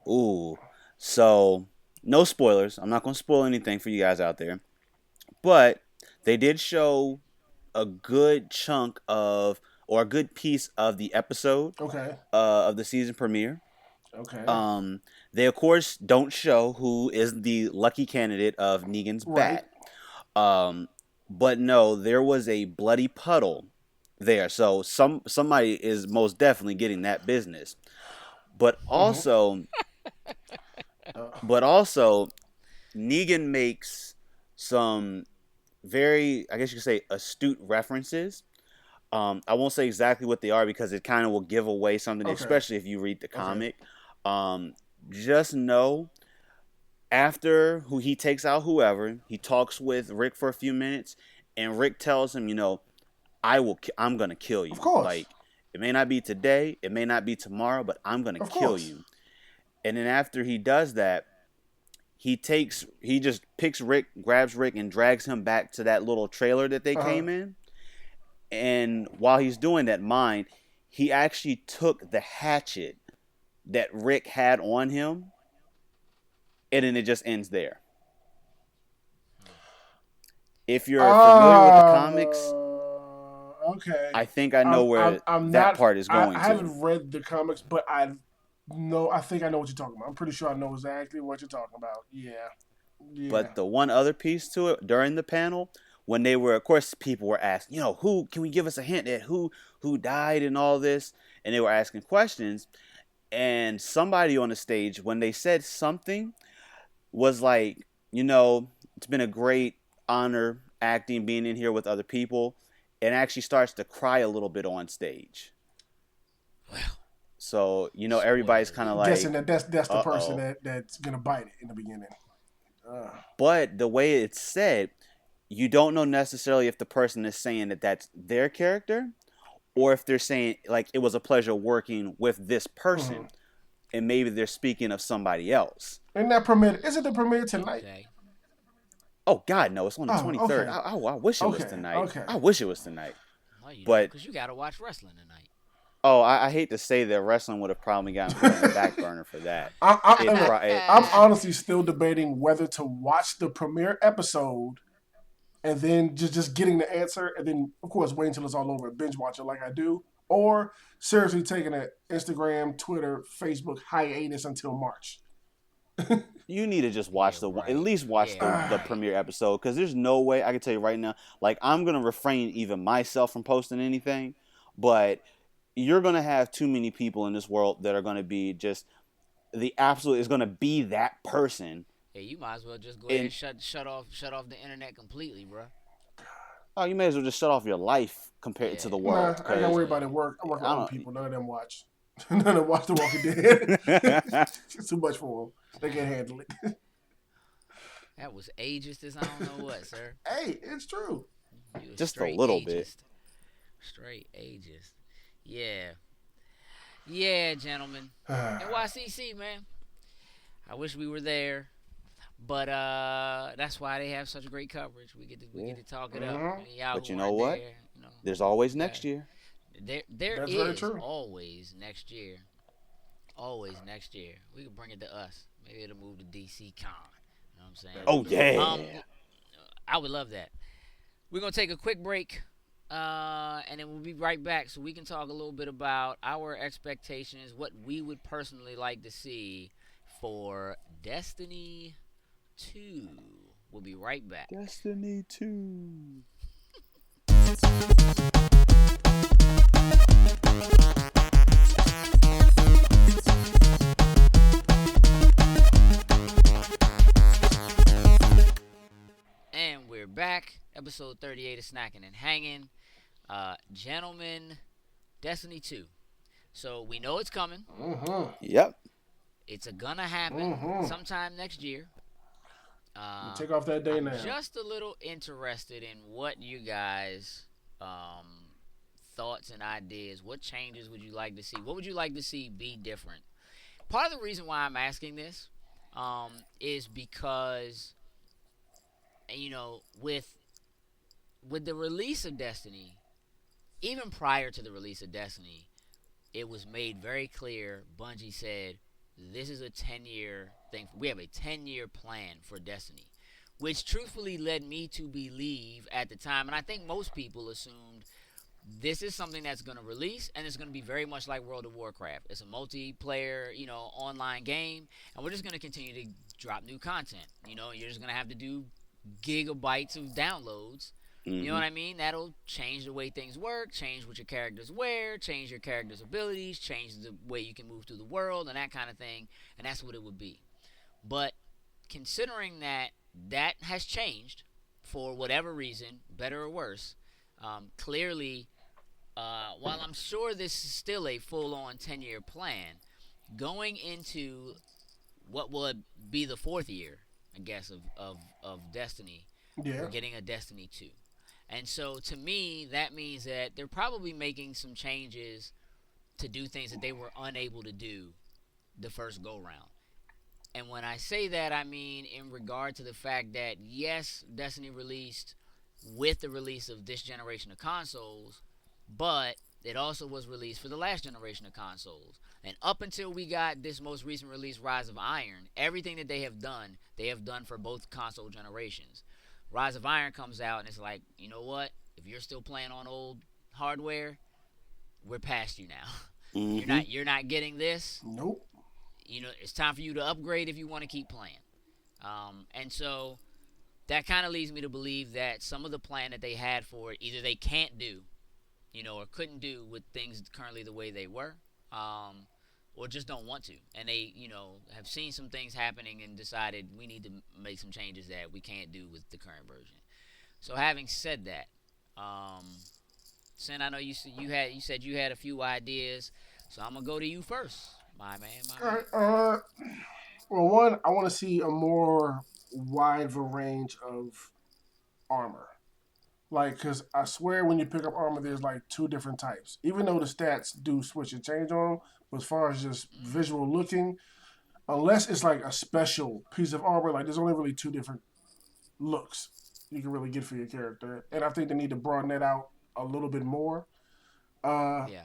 Ooh, so no spoilers. I'm not gonna spoil anything for you guys out there, but they did show a good chunk of or a good piece of the episode Okay. of the season premiere. Okay. Um, they of course don't show who is the lucky candidate of Negan's Right. bat. Um, but no, there was a bloody puddle there, so somebody is most definitely getting that business. But Mm-hmm. also, Uh, but also, Negan makes some very, I guess you could say, astute references. I won't say exactly what they are because it kind of will give away something, okay. especially if you read the Okay. comic. Um, just know after who he takes out whoever, he talks with Rick for a few minutes, and Rick tells him, I'm gonna kill Of you. course. Like, it may not be today, it may not be tomorrow, but I'm gonna Of kill course. you. And then after he does that, he just picks Rick, grabs Rick, and drags him back to that little trailer that they Uh huh. came in. And while he's doing that, he actually took the hatchet that Rick had on him, and then it just ends there. If you're familiar with the comics, Okay. I think I know where I'm that not. part is I going to. haven't read the comics, but I know. I think I know what you're talking about. I'm pretty sure I know exactly what you're talking about. Yeah. Yeah. But the one other piece to it during the panel, when they were, of course, people were asking, who can we give us a hint at who died and all this, and they were asking questions, and somebody on the stage, when they said something, was like, it's been a great honor acting, being in here with other people, and actually starts to cry a little bit on stage. Well, So, spoiler everybody's kind of alert. Guessing like, that that's the person uh-oh. that's gonna bite it in the beginning. But the way it's said, you don't know necessarily if the person is saying that that's their character or if they're saying, like, it was a pleasure working with this Mm-hmm. person, and maybe they're speaking of somebody else. And that premiere is it the premiere tonight? Okay. Oh, God, no, it's on the Oh, 23rd. okay. I wish it was Okay. tonight. Okay. I wish it was tonight. Well, you know, But, because you got to watch wrestling tonight. I hate to say that wrestling would have probably gotten put on the back burner for that. I'm honestly still debating whether to watch the premiere episode and then just getting the answer, and then of course wait until it's all over and binge watch it like I do, or seriously taking an Instagram, Twitter, Facebook hiatus until March. You need to just Yeah, watch right. at least watch Yeah, the right. premiere episode, because there's no way, I can tell you right now, like, I'm gonna refrain even myself from posting anything, but you're gonna have too many people in this world that are gonna be just the absolute is gonna be that person. Yeah, you might as well just go ahead And and shut off the internet completely, bro. oh, you may as well just shut off your life compared to Yeah, the Nah, world, I might gotta as because worry about well. it. Work. I work with I old don't. people. None of them watch. None of them watch The Walking Dead. It's too much for them. They can't handle it. That was ageist as I don't know what, sir. Hey, it's true. You a Just a straight little bit. ageist. Straight ageist. Yeah. Yeah, gentlemen. NYCC, man. I wish we were there. But that's why they have such great coverage. We get to talk it up. Mhm. I mean, y'all But who you know aren't what? there, There's always you got next year. there That's very is true. always next year. Always next year. We can bring it to us. Maybe it'll move to DC Con. You know what I'm saying? Oh yeah. I would love that. We're gonna take a quick break, and then we'll be right back so we can talk a little bit about our expectations, what we would personally like to see for Destiny 2. We'll be right back. Destiny 2. And we're back. Episode 38 of Snacking and Hanging. Gentlemen, Destiny 2. So we know it's coming. Mm-hmm. Yep. It's gonna happen Mhm. sometime next year. Uh, Take off that day I'm now. just a little interested in what you guys um, thoughts and ideas. What changes would you like to see? What would you like to see be different? Part of the reason why I'm asking this is because with the release of Destiny, even prior to the release of Destiny, it was made very clear. Bungie said, "This is a 10-year thing. We have a 10-year plan for Destiny," which truthfully led me to believe at the time, and I think most people assumed this is something that's going to release and it's going to be very much like World of Warcraft. It's a multiplayer, online game, and we're just going to continue to drop new content. You're just going to have to do gigabytes of downloads. You know Hmm. what I mean? That'll change the way things work, change what your characters wear, change your character's abilities, change the way you can move through the world, and that kind of thing. And that's what it would be. But considering that that has changed for whatever reason, better or worse, clearly, while I'm sure this is still a full-on 10-year plan, going into what would be the fourth year, I guess, of Destiny, we're Yeah. getting a Destiny 2. And so to me, that means that they're probably making some changes to do things that they were unable to do the first go round. And when I say that, I mean in regard to the fact that, yes, Destiny released with the release of this generation of consoles, but it also was released for the last generation of consoles. And up until we got this most recent release, Rise of Iron, everything that they have done for both console generations. Rise of Iron comes out and it's like, you know what? If you're still playing on old hardware, we're past you now. You're Hmm. not you're not getting this. Nope. It's time for you to upgrade if you want to keep playing. And so that kind of leads me to believe that some of the plan that they had for it, either they can't do, or couldn't do with things currently the way they were, um, or just don't want to. And they, have seen some things happening and decided we need to make some changes that we can't do with the current version. So having said that, um, Sin, I know you said you had a few ideas, so I'm gonna go to you first, my man, my All man. right. Well, one, I want to see a more wide range of armor. Like, because I swear when you pick up armor, there's like two different types. Even though the stats do switch and change on them, but as far as just visual looking, unless it's like a special piece of armor, like there's only really two different looks you can really get for your character. And I think they need to broaden that out a little bit more. Uh, Yeah.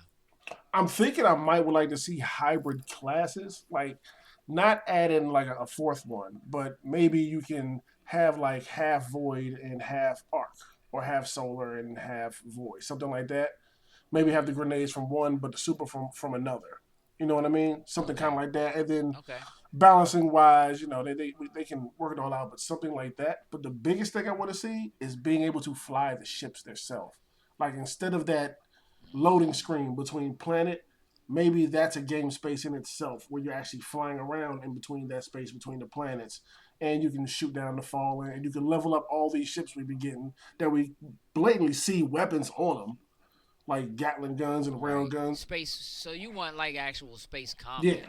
I'm thinking I might would like to see hybrid classes, like not add in like a fourth one, but maybe you can have like half void and half arc, or half solar and half void, something like that. Maybe have the grenades from one, but the super from another. You know what I mean? Something kind of Okay. like that, and then Okay. balancing wise, they can work it all out, but something like that. But the biggest thing I want to see is being able to fly the ships themselves. Like instead of that loading screen between planet, maybe that's a game space in itself where you're actually flying around in between that space between the planets, and you can shoot down the fallen, and you can level up all these ships we've been getting that we blatantly see weapons on them, like Gatling guns and round Right. guns. Space. So you want like actual space Yeah, combat?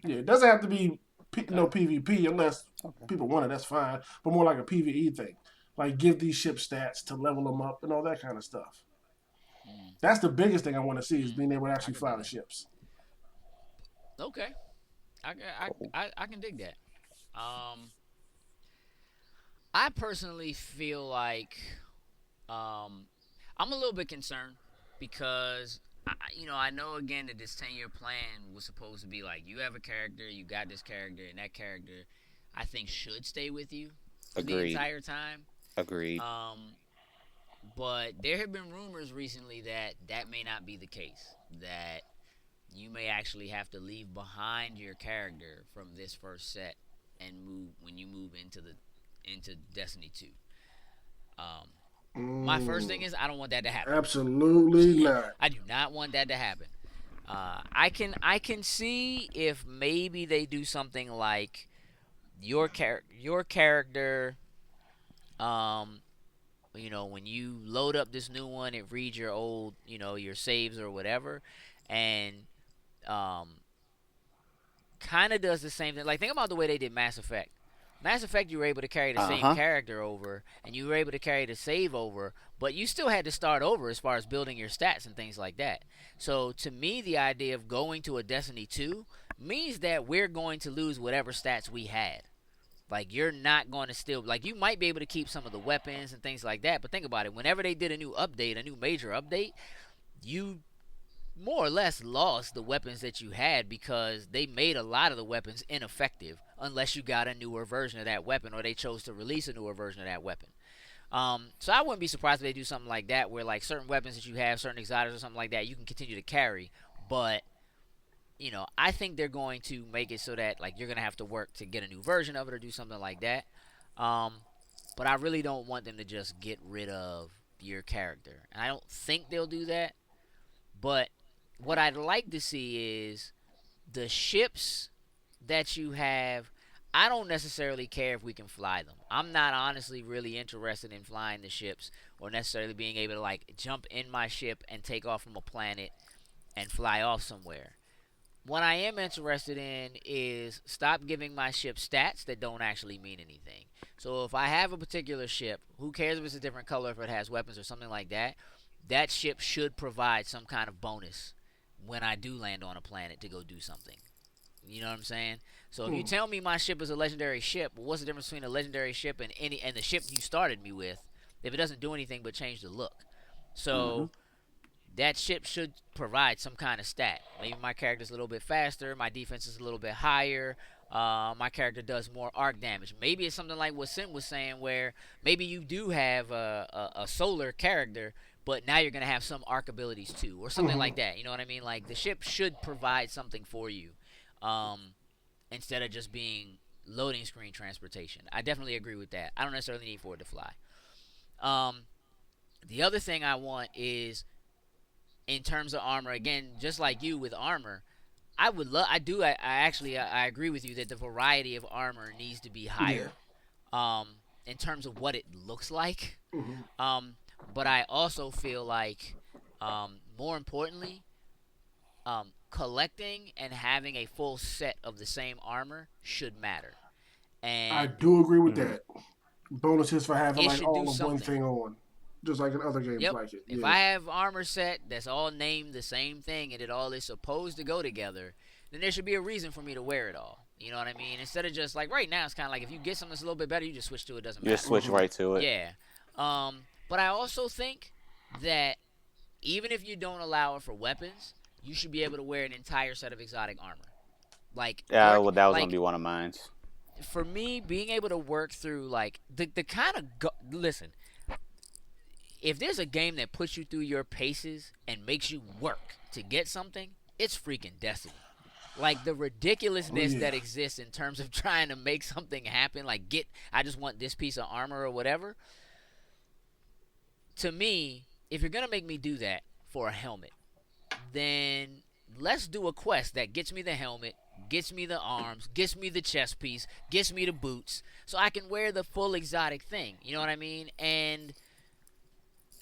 yeah. It doesn't have to be Okay. no PvP unless Okay. people want it. That's fine, but more like a PvE thing. Like give these ship stats to level them up and all that kind of stuff. Mm, That's the biggest thing I want to see is mm, being able to I actually could fly dig the that. ships. Okay. I, Cool. I can dig that. I personally feel like um, I'm a little bit concerned because I know again that this 10-year plan was supposed to be like you have a character, you got this character, and that character I think should stay with you for the Agreed. entire time. Agreed. Um, but there have been rumors recently that that may not be the case. That you may actually have to leave behind your character from this first set and move when you move into Destiny 2. Um, my first thing Mm, is I don't want that to happen. absolutely not. I do not want that to happen. I can see if maybe they do something like your character um when you load up this new one, it reads your old, your saves or whatever, and um, kind of does the same thing. Like think about the way they did Mass Effect. Mass Effect, you were able to carry the Uh same huh. character over, and you were able to carry the save over, but you still had to start over as far as building your stats and things like that. So to me, the idea of going to a Destiny 2 means that we're going to lose whatever stats we had. Like you're not going to still like you might be able to keep some of the weapons and things like that, but think about it. Whenever they did a new update, a new major update, you more or less lost the weapons that you had because they made a lot of the weapons ineffective unless you got a newer version of that weapon or they chose to release a newer version of that weapon. So I wouldn't be surprised if they do something like that where like certain weapons that you have, certain exotics or something like that, you can continue to carry. But I think they're going to make it so that like you're gonna have to work to get a new version of it or do something like that. Um, but I really don't want them to just get rid of your character, and I don't think they'll do that. But what I'd like to see is the ships that you have. I don't necessarily care if we can fly them. I'm not honestly really interested in flying the ships or necessarily being able to like jump in my ship and take off from a planet and fly off somewhere. What I am interested in is stop giving my ship stats that don't actually mean anything. So if I have a particular ship, who cares if it's a different color, if it has weapons or something like that, that ship should provide some kind of bonus when I do land on a planet to go do something. You know what I'm saying? So if you Mm. tell me my ship is a legendary ship, well, what's the difference between a legendary ship and the ship you started me with if it doesn't do anything but change the look? Mm-hmm. So that ship should provide some kind of stat. Maybe my character's a little bit faster, my defense is a little bit higher, my character does more arc damage. Maybe it's something like what Sim was saying, where maybe you do have a solar character, but now you're going to have some arc abilities too, or something Mm-hmm. like that. You know what I mean? Like the ship should provide something for you um, instead of just being loading screen transportation. I definitely agree with that. I don't necessarily need for it to fly. Um, the other thing I want is in terms of armor, again, just like you with armor, I would love. I actually I agree with you that the variety of armor needs to be Yeah. higher. In terms of what it looks like. Mm-hmm. Um, but I also feel like, more importantly, collecting and having a full set of the same armor should matter, I and do agree with Mm-hmm. that. Bonuses for having it like should do all of one something. thing on, just like in other games Yep. like it. If Yeah. I have armor set that's all named the same thing and it all is supposed to go together, then there should be a reason for me to wear it all. You know what I mean? Instead of just like right now, it's kind of like if you get something that's a little bit better, you just switch to it. Doesn't You just matter. switch Mm-hmm. right to it. Yeah. But I also think that even if you don't allow it for weapons, you should be able to wear an entire set of exotic armor. Like Yeah, work well, that was gonna like be one of mine. for me, being able to work through like the kind of listen. If there's a game that puts you through your paces and makes you work to get something, it's freaking Destiny. Like the Oh ridiculousness yeah. that exists in terms of trying to make something happen, like I just want this piece of armor or whatever. To me, if you're gonna make me do that for a helmet, then let's do a quest that gets me the helmet, gets me the arms, gets me the chest piece, gets me the boots, so I can wear the full exotic thing. You know what I mean? And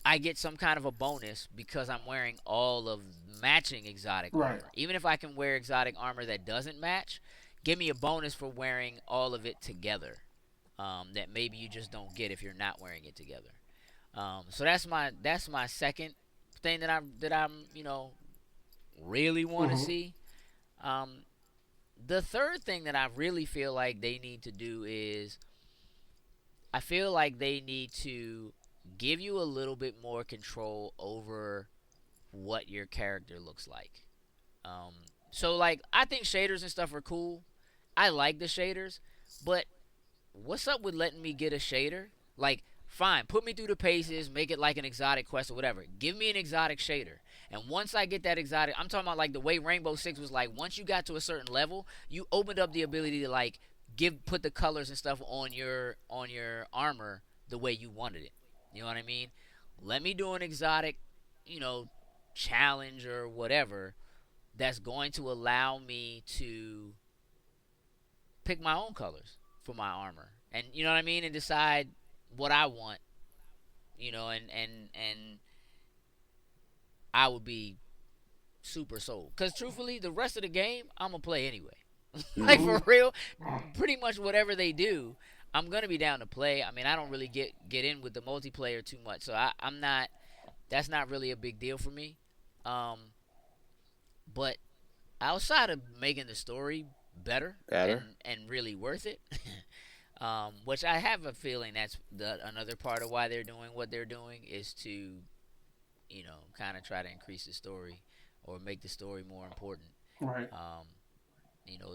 I get some kind of a bonus because I'm wearing all of matching exotic Right. armor. Even if I can wear exotic armor that doesn't match, give me a bonus for wearing all of it together. That maybe you just don't get if you're not wearing it together. So that's my second thing that I'm really want to Mm-hmm. see. Um, the third thing that I really feel like they need to do is I feel like they need to give you a little bit more control over what your character looks like. Um, so like I think shaders and stuff are cool. I like the shaders, but what's up with letting me get a shader? Like, fine, put me through the paces, make it like an exotic quest or whatever. Give me an exotic shader. And once I get that exotic, I'm talking about like the way Rainbow Six was like, once you got to a certain level, you opened up the ability to like put the colors and stuff on your armor the way you wanted it. You know what I mean? Let me do an exotic, you know, challenge or whatever that's going to allow me to pick my own colors for my armor, and you know what I mean, and decide what I want, and I would be super sold. Cause truthfully, the rest of the game I'm gonna play anyway. Like for Hmm. real, pretty much whatever they do, I'm gonna be down to play. I mean, I don't really get in with the multiplayer too much, so I'm not. That's not really a big deal for me. Um, but outside of making the story better Better. and really worth it, which I have a feeling that's another part of why they're doing what they're doing is to kind of try to increase the story or make the story more important. Right. Um,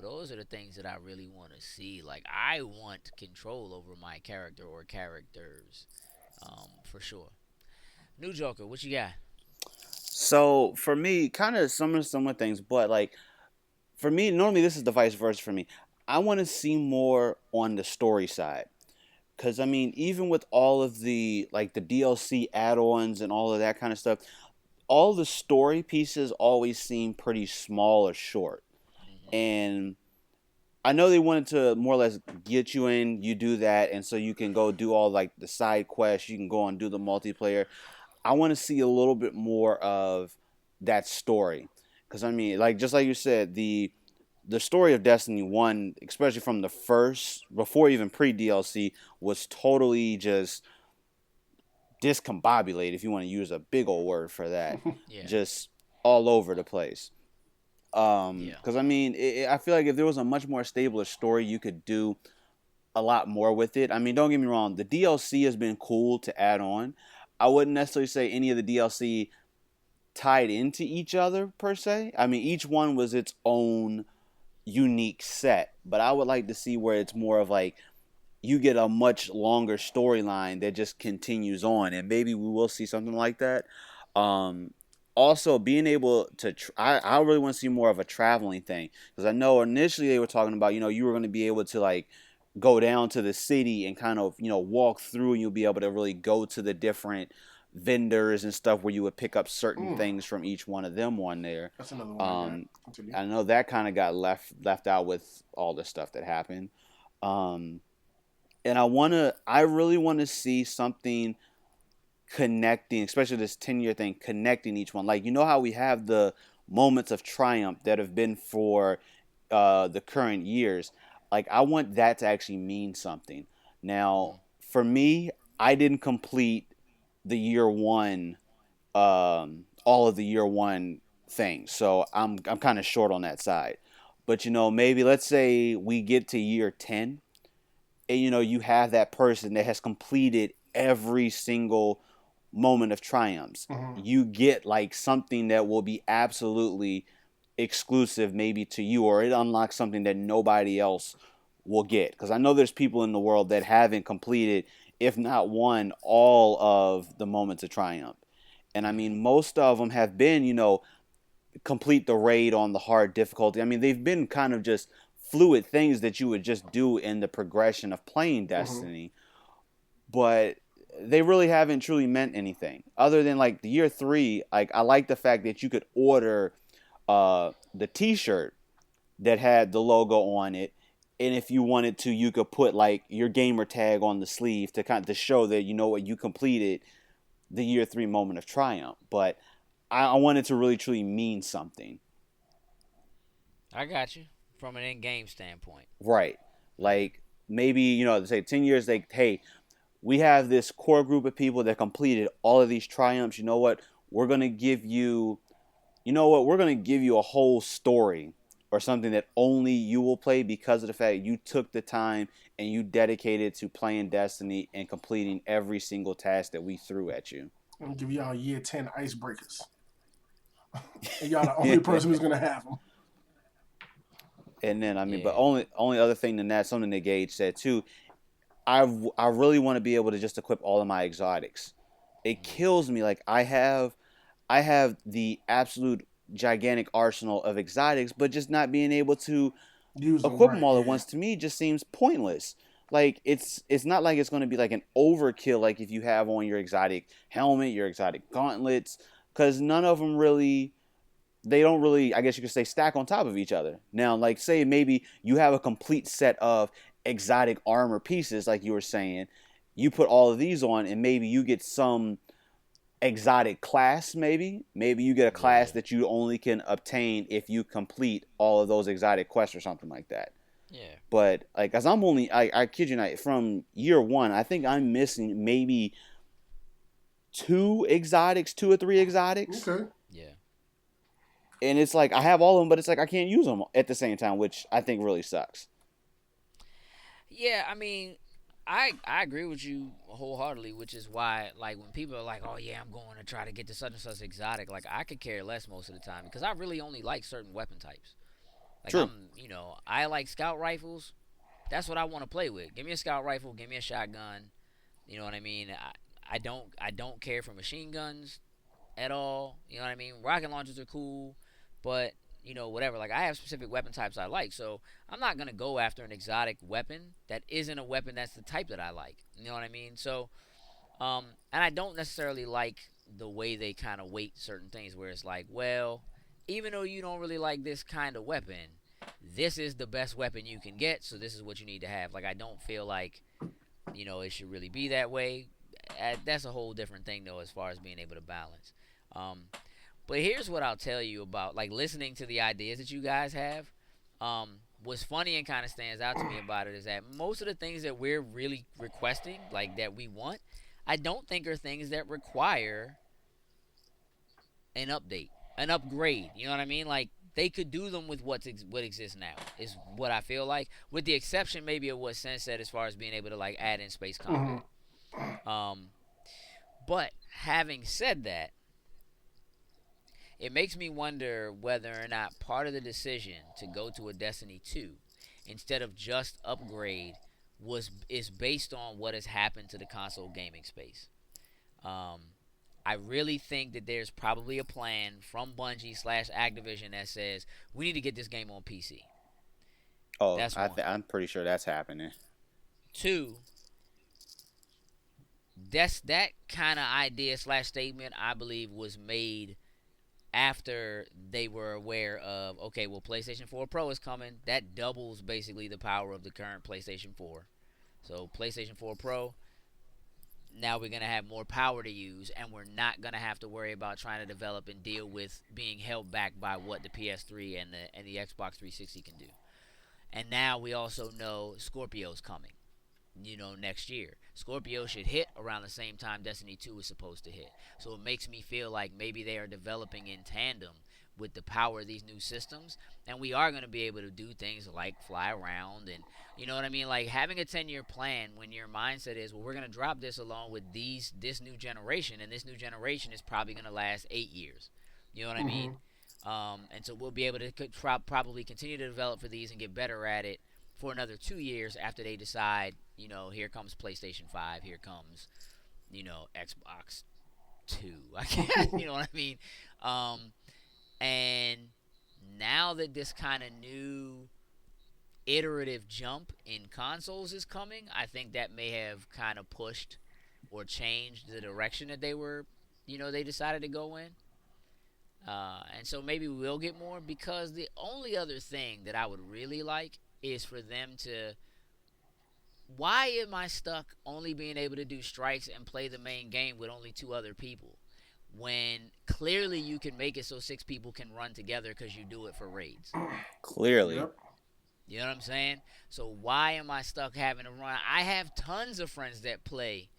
those are the things that I really want to see. Like I want control over my character or characters, for sure. New Joker, what you got? So for me, kind of similar things, but like for me, normally this is the vice versa for me. I want to see more on the story side. Because I mean, even with all of the like the DLC add-ons and all of that kind of stuff, all the story pieces always seem pretty small or short. Hmm. And I know they wanted to more or less get you in, you do that, and so you can go do all like the side quests, you can go and do the multiplayer. I want to see a little bit more of that story. Because I mean, like just like you said, the story of Destiny 1, especially from the first, before even pre DLC, was totally just discombobulated, if you want to use a big old word for that. Yeah, Just all over the place. yeah. Because I mean, I feel like if there was a much more stable story, you could do a lot more with it. I mean, don't get me wrong, the DLC has been cool to add on. I wouldn't necessarily say any of the DLC tied into each other per se. I mean, each one was its own unique set, but I would like to see where it's more of like you get a much longer storyline that just continues on, and maybe we will see something like that. Um, Also, being able to, I really want to see more of a traveling thing because I know initially they were talking about you were going to be able to like go down to the city and kind of walk through, and you'll be able to really go to the different vendors and stuff where you would pick up certain Mm, things from each one of them on there. that's another one I got. Um, Continue. I know that kind of got left out with all the stuff that happened. Um, and I really want to see something connecting, especially this 10-year thing, connecting each one. Like, how we have the moments of triumph that have been for the current years. Like, I want that to actually mean something. Now, Hmm. for me, I didn't complete the year one, all of the year one things. So I'm kind of short on that side. But maybe let's say we get to year 10 and you have that person that has completed every single moment of triumphs. Hmm. You get like something that will be absolutely exclusive maybe to you, or it unlocks something that nobody else will get, because I know there's people in the world that haven't completed, if not one, all of the moments of triumph. And I Hmm. mean, most of them have been complete the raid on the hard difficulty. I mean, they've been kind of just fluid things that you would just do in the progression of playing Hmm. Destiny, but they really haven't truly meant anything other than like the year 3. Like, I like the fact that you could order the T-shirt that had the logo on it, and if you wanted to, you could put like your gamer tag on the sleeve to kind of to show that what you completed the year 3 moment of triumph. But I wanted to really truly mean something. I got you from an in-game standpoint. Right. Yeah. Like, maybe, say 10 years, like, hey, we have this core group of people that completed all of these triumphs. You know what? We're going to give you, We're going to give you a whole story or something that only you will play because of the fact you took the time and you dedicated to playing Destiny and completing every single task that we threw at you. I'm gonna give y'all year 10 icebreakers, and y'all the only person who's gonna have them. And then, I mean, but Yeah. only other thing than that, something that Gage said too, I really want to be able to just equip all of my exotics. It Hmm. kills me. Like, I have the absolute gigantic arsenal of exotics, but just not being able to Use them equip them right, all at yeah. once to me just seems pointless. Like, it's not like it's going to be like an overkill like if you have on your exotic helmet, your exotic gauntlets, because none of them really, they don't really, I guess you could say, stack on top of each other. Now, like, say maybe you have a complete set of exotic armor pieces, like you were saying, you put all of these on, and maybe you get some exotic class. Maybe you get a class Yeah. that you only can obtain if you complete all of those exotic quests or something like that. Yeah. But like, as I'm only, I kid you not, from year one, I think I'm missing maybe two or three exotics, Okay. Yeah. and it's like I have all of them, but it's like I can't use them at the same time, which I think really sucks. Yeah, I mean, I agree with you wholeheartedly, which is why like when people are like, "Oh yeah, I'm going to try to get to such and such exotic," like I could care less most of the time because I really only like certain weapon types. Like True. I like scout rifles. That's what I want to play with. Give me a scout rifle, give me a shotgun. You know what I mean? I don't care for machine guns at all. You know what I mean? Rocket launchers are cool, but whatever. Like I have specific weapon types I like, so I'm not gonna go after an exotic weapon that isn't a weapon that's the type that I like. You know what I mean? So, and I don't necessarily like the way they kind of weight certain things, where it's like, well, even though you don't really like this kind of weapon, this is the best weapon you can get, so this is what you need to have. Like I don't feel like it should really be that way. That's a whole different thing though, as far as being able to balance. Um, but here's what I'll tell you about like listening to the ideas that you guys have. What's funny and kind of stands out to me about it is that most of the things that we're really requesting, like that we want, I don't think are things that require an update, an upgrade. You know what I mean? Like they could do them with what exists now. Is what I feel like, with the exception maybe of what Sen said as far as being able to like add in space Mm-hmm. combat. Um, but having said that, it makes me wonder whether or not part of the decision to go to a Destiny 2 instead of just upgrade is based on what has happened to the console gaming space. Um, I really think that there's probably a plan from Bungie slash Activision that says we need to get this game on PC. Oh, That's one. I'm pretty sure that's happening. Two, that kind of idea slash statement I believe was made after they were aware of, okay, well, PlayStation 4 Pro is coming. That doubles basically the power of the current PlayStation 4. So PlayStation 4 Pro, now we're going to have more power to use, and we're not going to have to worry about trying to develop and deal with being held back by what the PS3 and the Xbox 360 can do. And now we also know Scorpio's coming, next year. Scorpio should hit around the same time Destiny 2 is supposed to hit. So it makes me feel like maybe they are developing in tandem with the power of these new systems, and we are going to be able to do things like fly around, and you know what I mean, like having a 10-year plan when your mindset is, well, we're going to drop this along with this new generation, and this new generation is probably going to last 8 years. You know what I mean? Mm-hmm. And so we'll be able to probably continue to develop for these and get better at it for another 2 years after they decide, here comes PlayStation 5, here comes, Xbox 2. I can't, you know what I mean? Um, and now that this kind of new iterative jump in consoles is coming, I think that may have kind of pushed or changed the direction that they decided to go in. And so maybe we'll get more, because the only other thing that I would really like is for them to. Why am I stuck only being able to do strikes and play the main game with only two other people, when clearly you can make it so six people can run together because you do it for raids? Clearly. Yep. You know what I'm saying? So why am I stuck having to run? I have tons of friends that play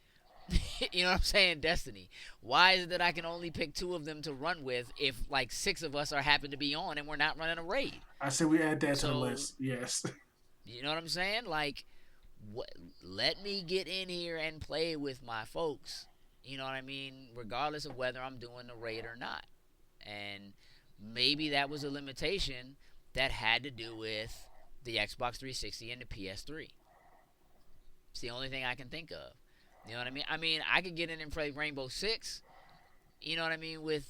you know what I'm saying, Destiny. Why is it that I can only pick two of them to run with if like six of us are happen to be on and we're not running a raid? I say we add that to the So list. Yes. you know what I'm saying? Like, what? Let me get in here and play with my folks. You know what I mean? Regardless of whether I'm doing the raid or not. And maybe that was a limitation that had to do with the Xbox 360 and the PS3. It's the only thing I can think of. You know what I mean? I mean, I could get in and play Rainbow Six. You know what I mean, with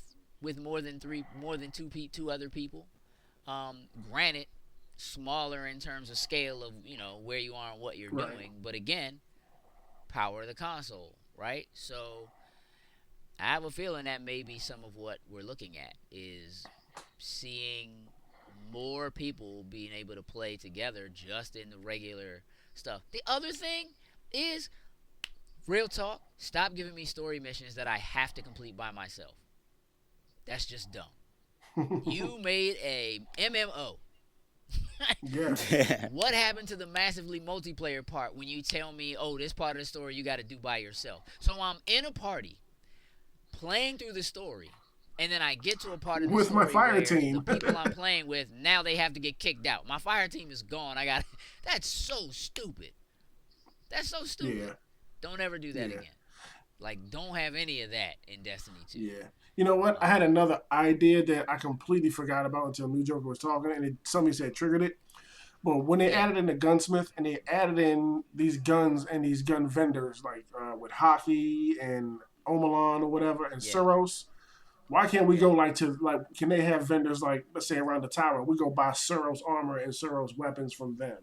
more than two other people. Granted, smaller in terms of scale of where you are and what you're Right. doing, but again, power of the console, right? So I have a feeling that may be some of what we're looking at, is seeing more people being able to play together just in the regular stuff. The other thing is Real talk. Stop giving me story missions that I have to complete by myself. That's just dumb. You made a MMO. Yes. What happened to the massively multiplayer part when you tell me, oh, this part of the story you got to do by yourself? So I'm in a party playing through the story, and then I get to a part of the With my story fire where the team. people I'm playing with now they have to get kicked out. My fire team is gone. I got That's so stupid. That's so stupid. Yeah. Don't ever do that Yeah. again. Like, don't have any of that in Destiny 2. Yeah. You know what? I had Um, another idea that I completely forgot about until New Joker was talking, and somebody said triggered it. But when they yeah, added in the gunsmith and they added in these guns and these gun vendors, like with Hockey and Omalon or whatever, and yeah, Suros, why can't we yeah. go can they have vendors like, let's say around the tower, we go buy Suros armor and Suros weapons from them?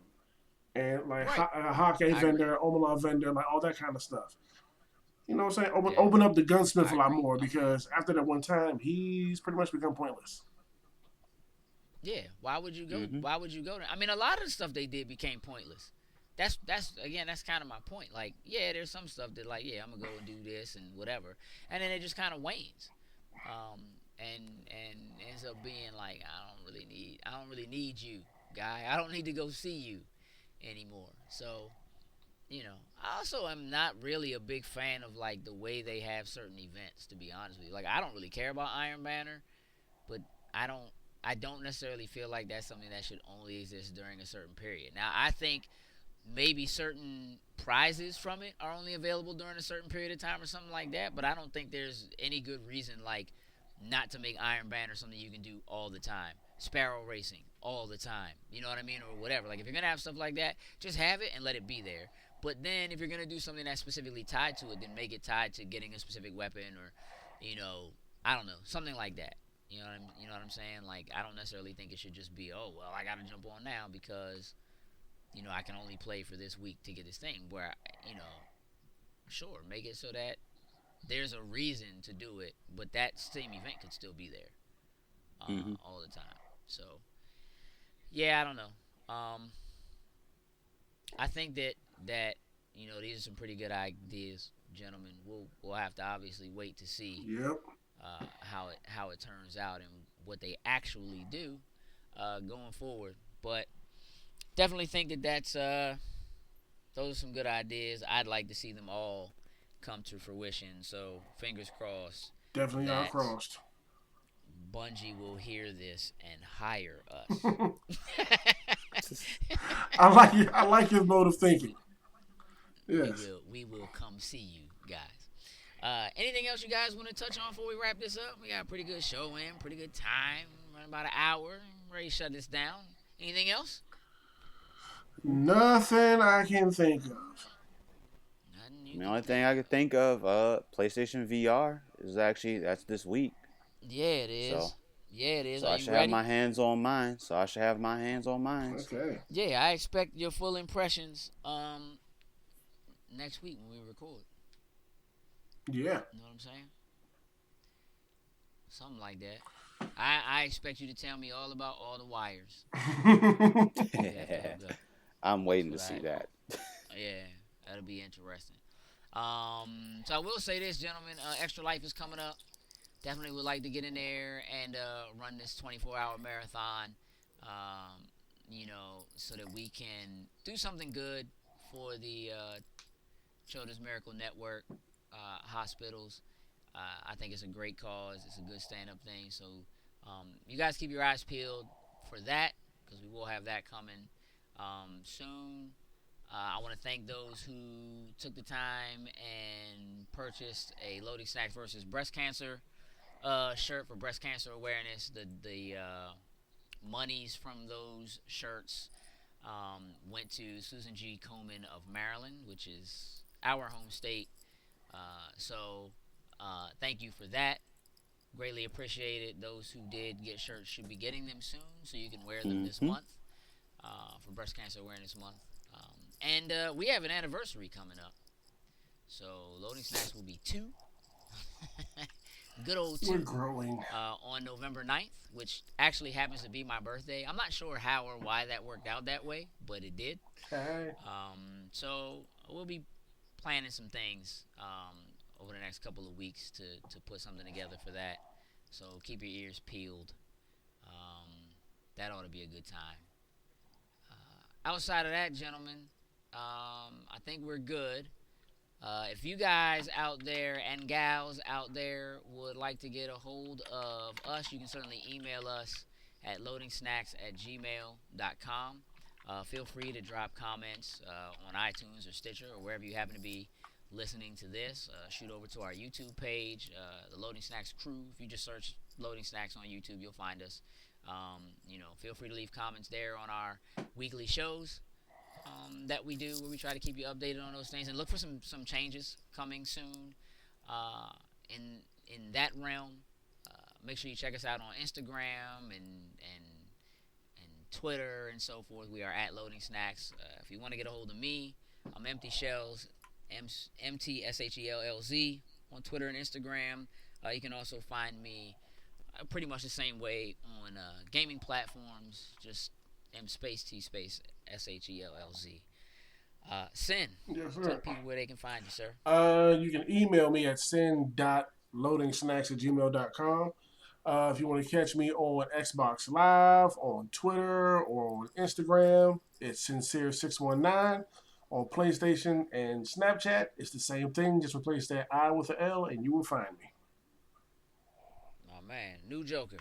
And like Right. a Hockey I agree. vendor, Omalon vendor, like all that kind of stuff. You know what I'm saying? Yeah, Open up the gunsmith I a lot agree. more because after that one time, he's pretty much become pointless. Yeah. Why would you go? Hmm. Why would you go there? I mean, a lot of the stuff they did became pointless. That's again, that's kind of my point. Like, yeah, there's some stuff that like, yeah, I'm gonna go and do this and whatever, and then it just kind of wanes, um, and ends up being like, I don't really need you, guy. I don't need to go see you anymore. So, I also am not really a big fan of like the way they have certain events. To be honest with you, like I don't really care about Iron Banner, but I don't I don't necessarily feel like that's something that should only exist during a certain period. Now, I think maybe certain prizes from it are only available during a certain period of time or something like that, but I don't think there's any good reason like not to make Iron Banner something you can do all the time. Sparrow racing all the time. You know what I mean, or whatever. Like if you're going to have stuff like that, just have it and let it be there. But then if you're going to do something that's specifically tied to it, then make it tied to getting a specific weapon or you know, I don't know, something like that. You know what I'm saying? Like I don't necessarily think it should just be, oh well, I gotta jump on now because I can only play for this week to get this thing. Where sure, make it so that there's a reason to do it, but that same event could still be there Hmm. all the time. So yeah, I don't know. I think that these are some pretty good ideas, gentlemen. We'll have to obviously wait to see Yep. how it turns out and what they actually do going forward. But definitely think that those are some good ideas. I'd like to see them all come to fruition. So fingers crossed Definitely are that crossed. Bungie will hear this and hire us. I like his mode of thinking. we Yes. will we will come see you guys. Anything else you guys want to touch on before we wrap this up? We got a pretty good show in, pretty good time, running about an hour. Ready to shut this down. Anything else? Nothing I can think of. Nothing you The can only thing think I of. could think of, PlayStation VR is actually that's this week. Yeah, it So is. Yeah, it is. so Are I you should have ready? my hands on mine. So I should have my hands on mine. Okay. Yeah, I expect your full impressions next week when we record. Yeah. You know what I'm saying? Something like that. I expect you to tell me all about all the wires you have to hook up. I'm That's waiting to what see I. that. Yeah, that'll be interesting. So I will say this, gentlemen. Extra Life is coming up. Definitely would like to get in there and run this 24-hour marathon. So that we can do something good for the Children's Miracle Network hospitals. I think it's a great cause. It's a good stand-up thing. So you guys keep your eyes peeled for that because we will have that coming soon. I want to thank those who took the time and purchased a Loading Snacks versus breast cancer shirt for breast cancer awareness. The monies from those shirts went to Susan G. Komen of Maryland, which is our home state. Thank you for that. Greatly appreciated. Those who did get shirts should be getting them soon, so you can wear them this Hmm. month for Breast Cancer Awareness Month. And we have an anniversary coming up, so Loading Snacks will be two. Good old We're two. growing. On November 9th, which actually happens to be my birthday. I'm not sure how or why that worked out that way, but it did. Okay. So we'll be planning some things over the next couple of weeks to put something together for that. So keep your ears peeled. Um, that ought to be a good time. Outside of that, gentlemen, I think we're good. If you guys out there and gals out there would like to get a hold of us, you can certainly email us at loadingsnacks@gmail.com. Feel free to drop comments on iTunes or Stitcher or wherever you happen to be listening to this. Shoot over to our YouTube page, the Loading Snacks Crew. If you just search Loading Snacks on YouTube, you'll find us. Feel free to leave comments there on our weekly shows that we do, where we try to keep you updated on those things and look for some changes coming soon uh, in that realm. Make sure you check us out on Instagram and Twitter and so forth. We are at Loading Snacks. If you want to get a hold of me, I'm Empty Shells, MTSHELLZ on Twitter and Instagram. You can also find me pretty much the same way on gaming platforms. Just M space T space SHELLZ. Sin, Yes, tell sir. people where they can find you, sir. You can email me at send.loadingsnacks@gmail.com. If you want to catch me on Xbox Live, on Twitter, or on Instagram, it's Sincere619. On PlayStation and Snapchat, it's the same thing. Just replace that I with an L, and you will find me. Oh man, new Joker.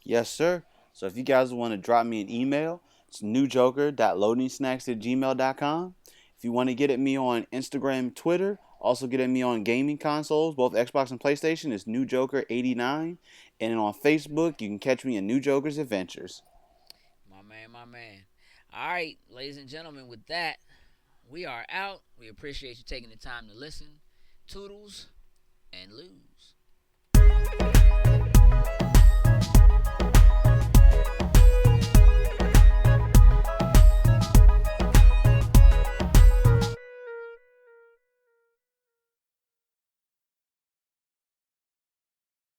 Yes, sir. So if you guys want to drop me an email, it's newjoker.loadingsnacks@gmail.com. If you want to get at me on Instagram, Twitter, also get at me on gaming consoles, both Xbox and PlayStation, it's newjoker89. And on Facebook, you can catch me in New Joker's Adventures. My man, my man. All right, ladies and gentlemen, with that, we are out. We appreciate you taking the time to listen. Toodles and lose.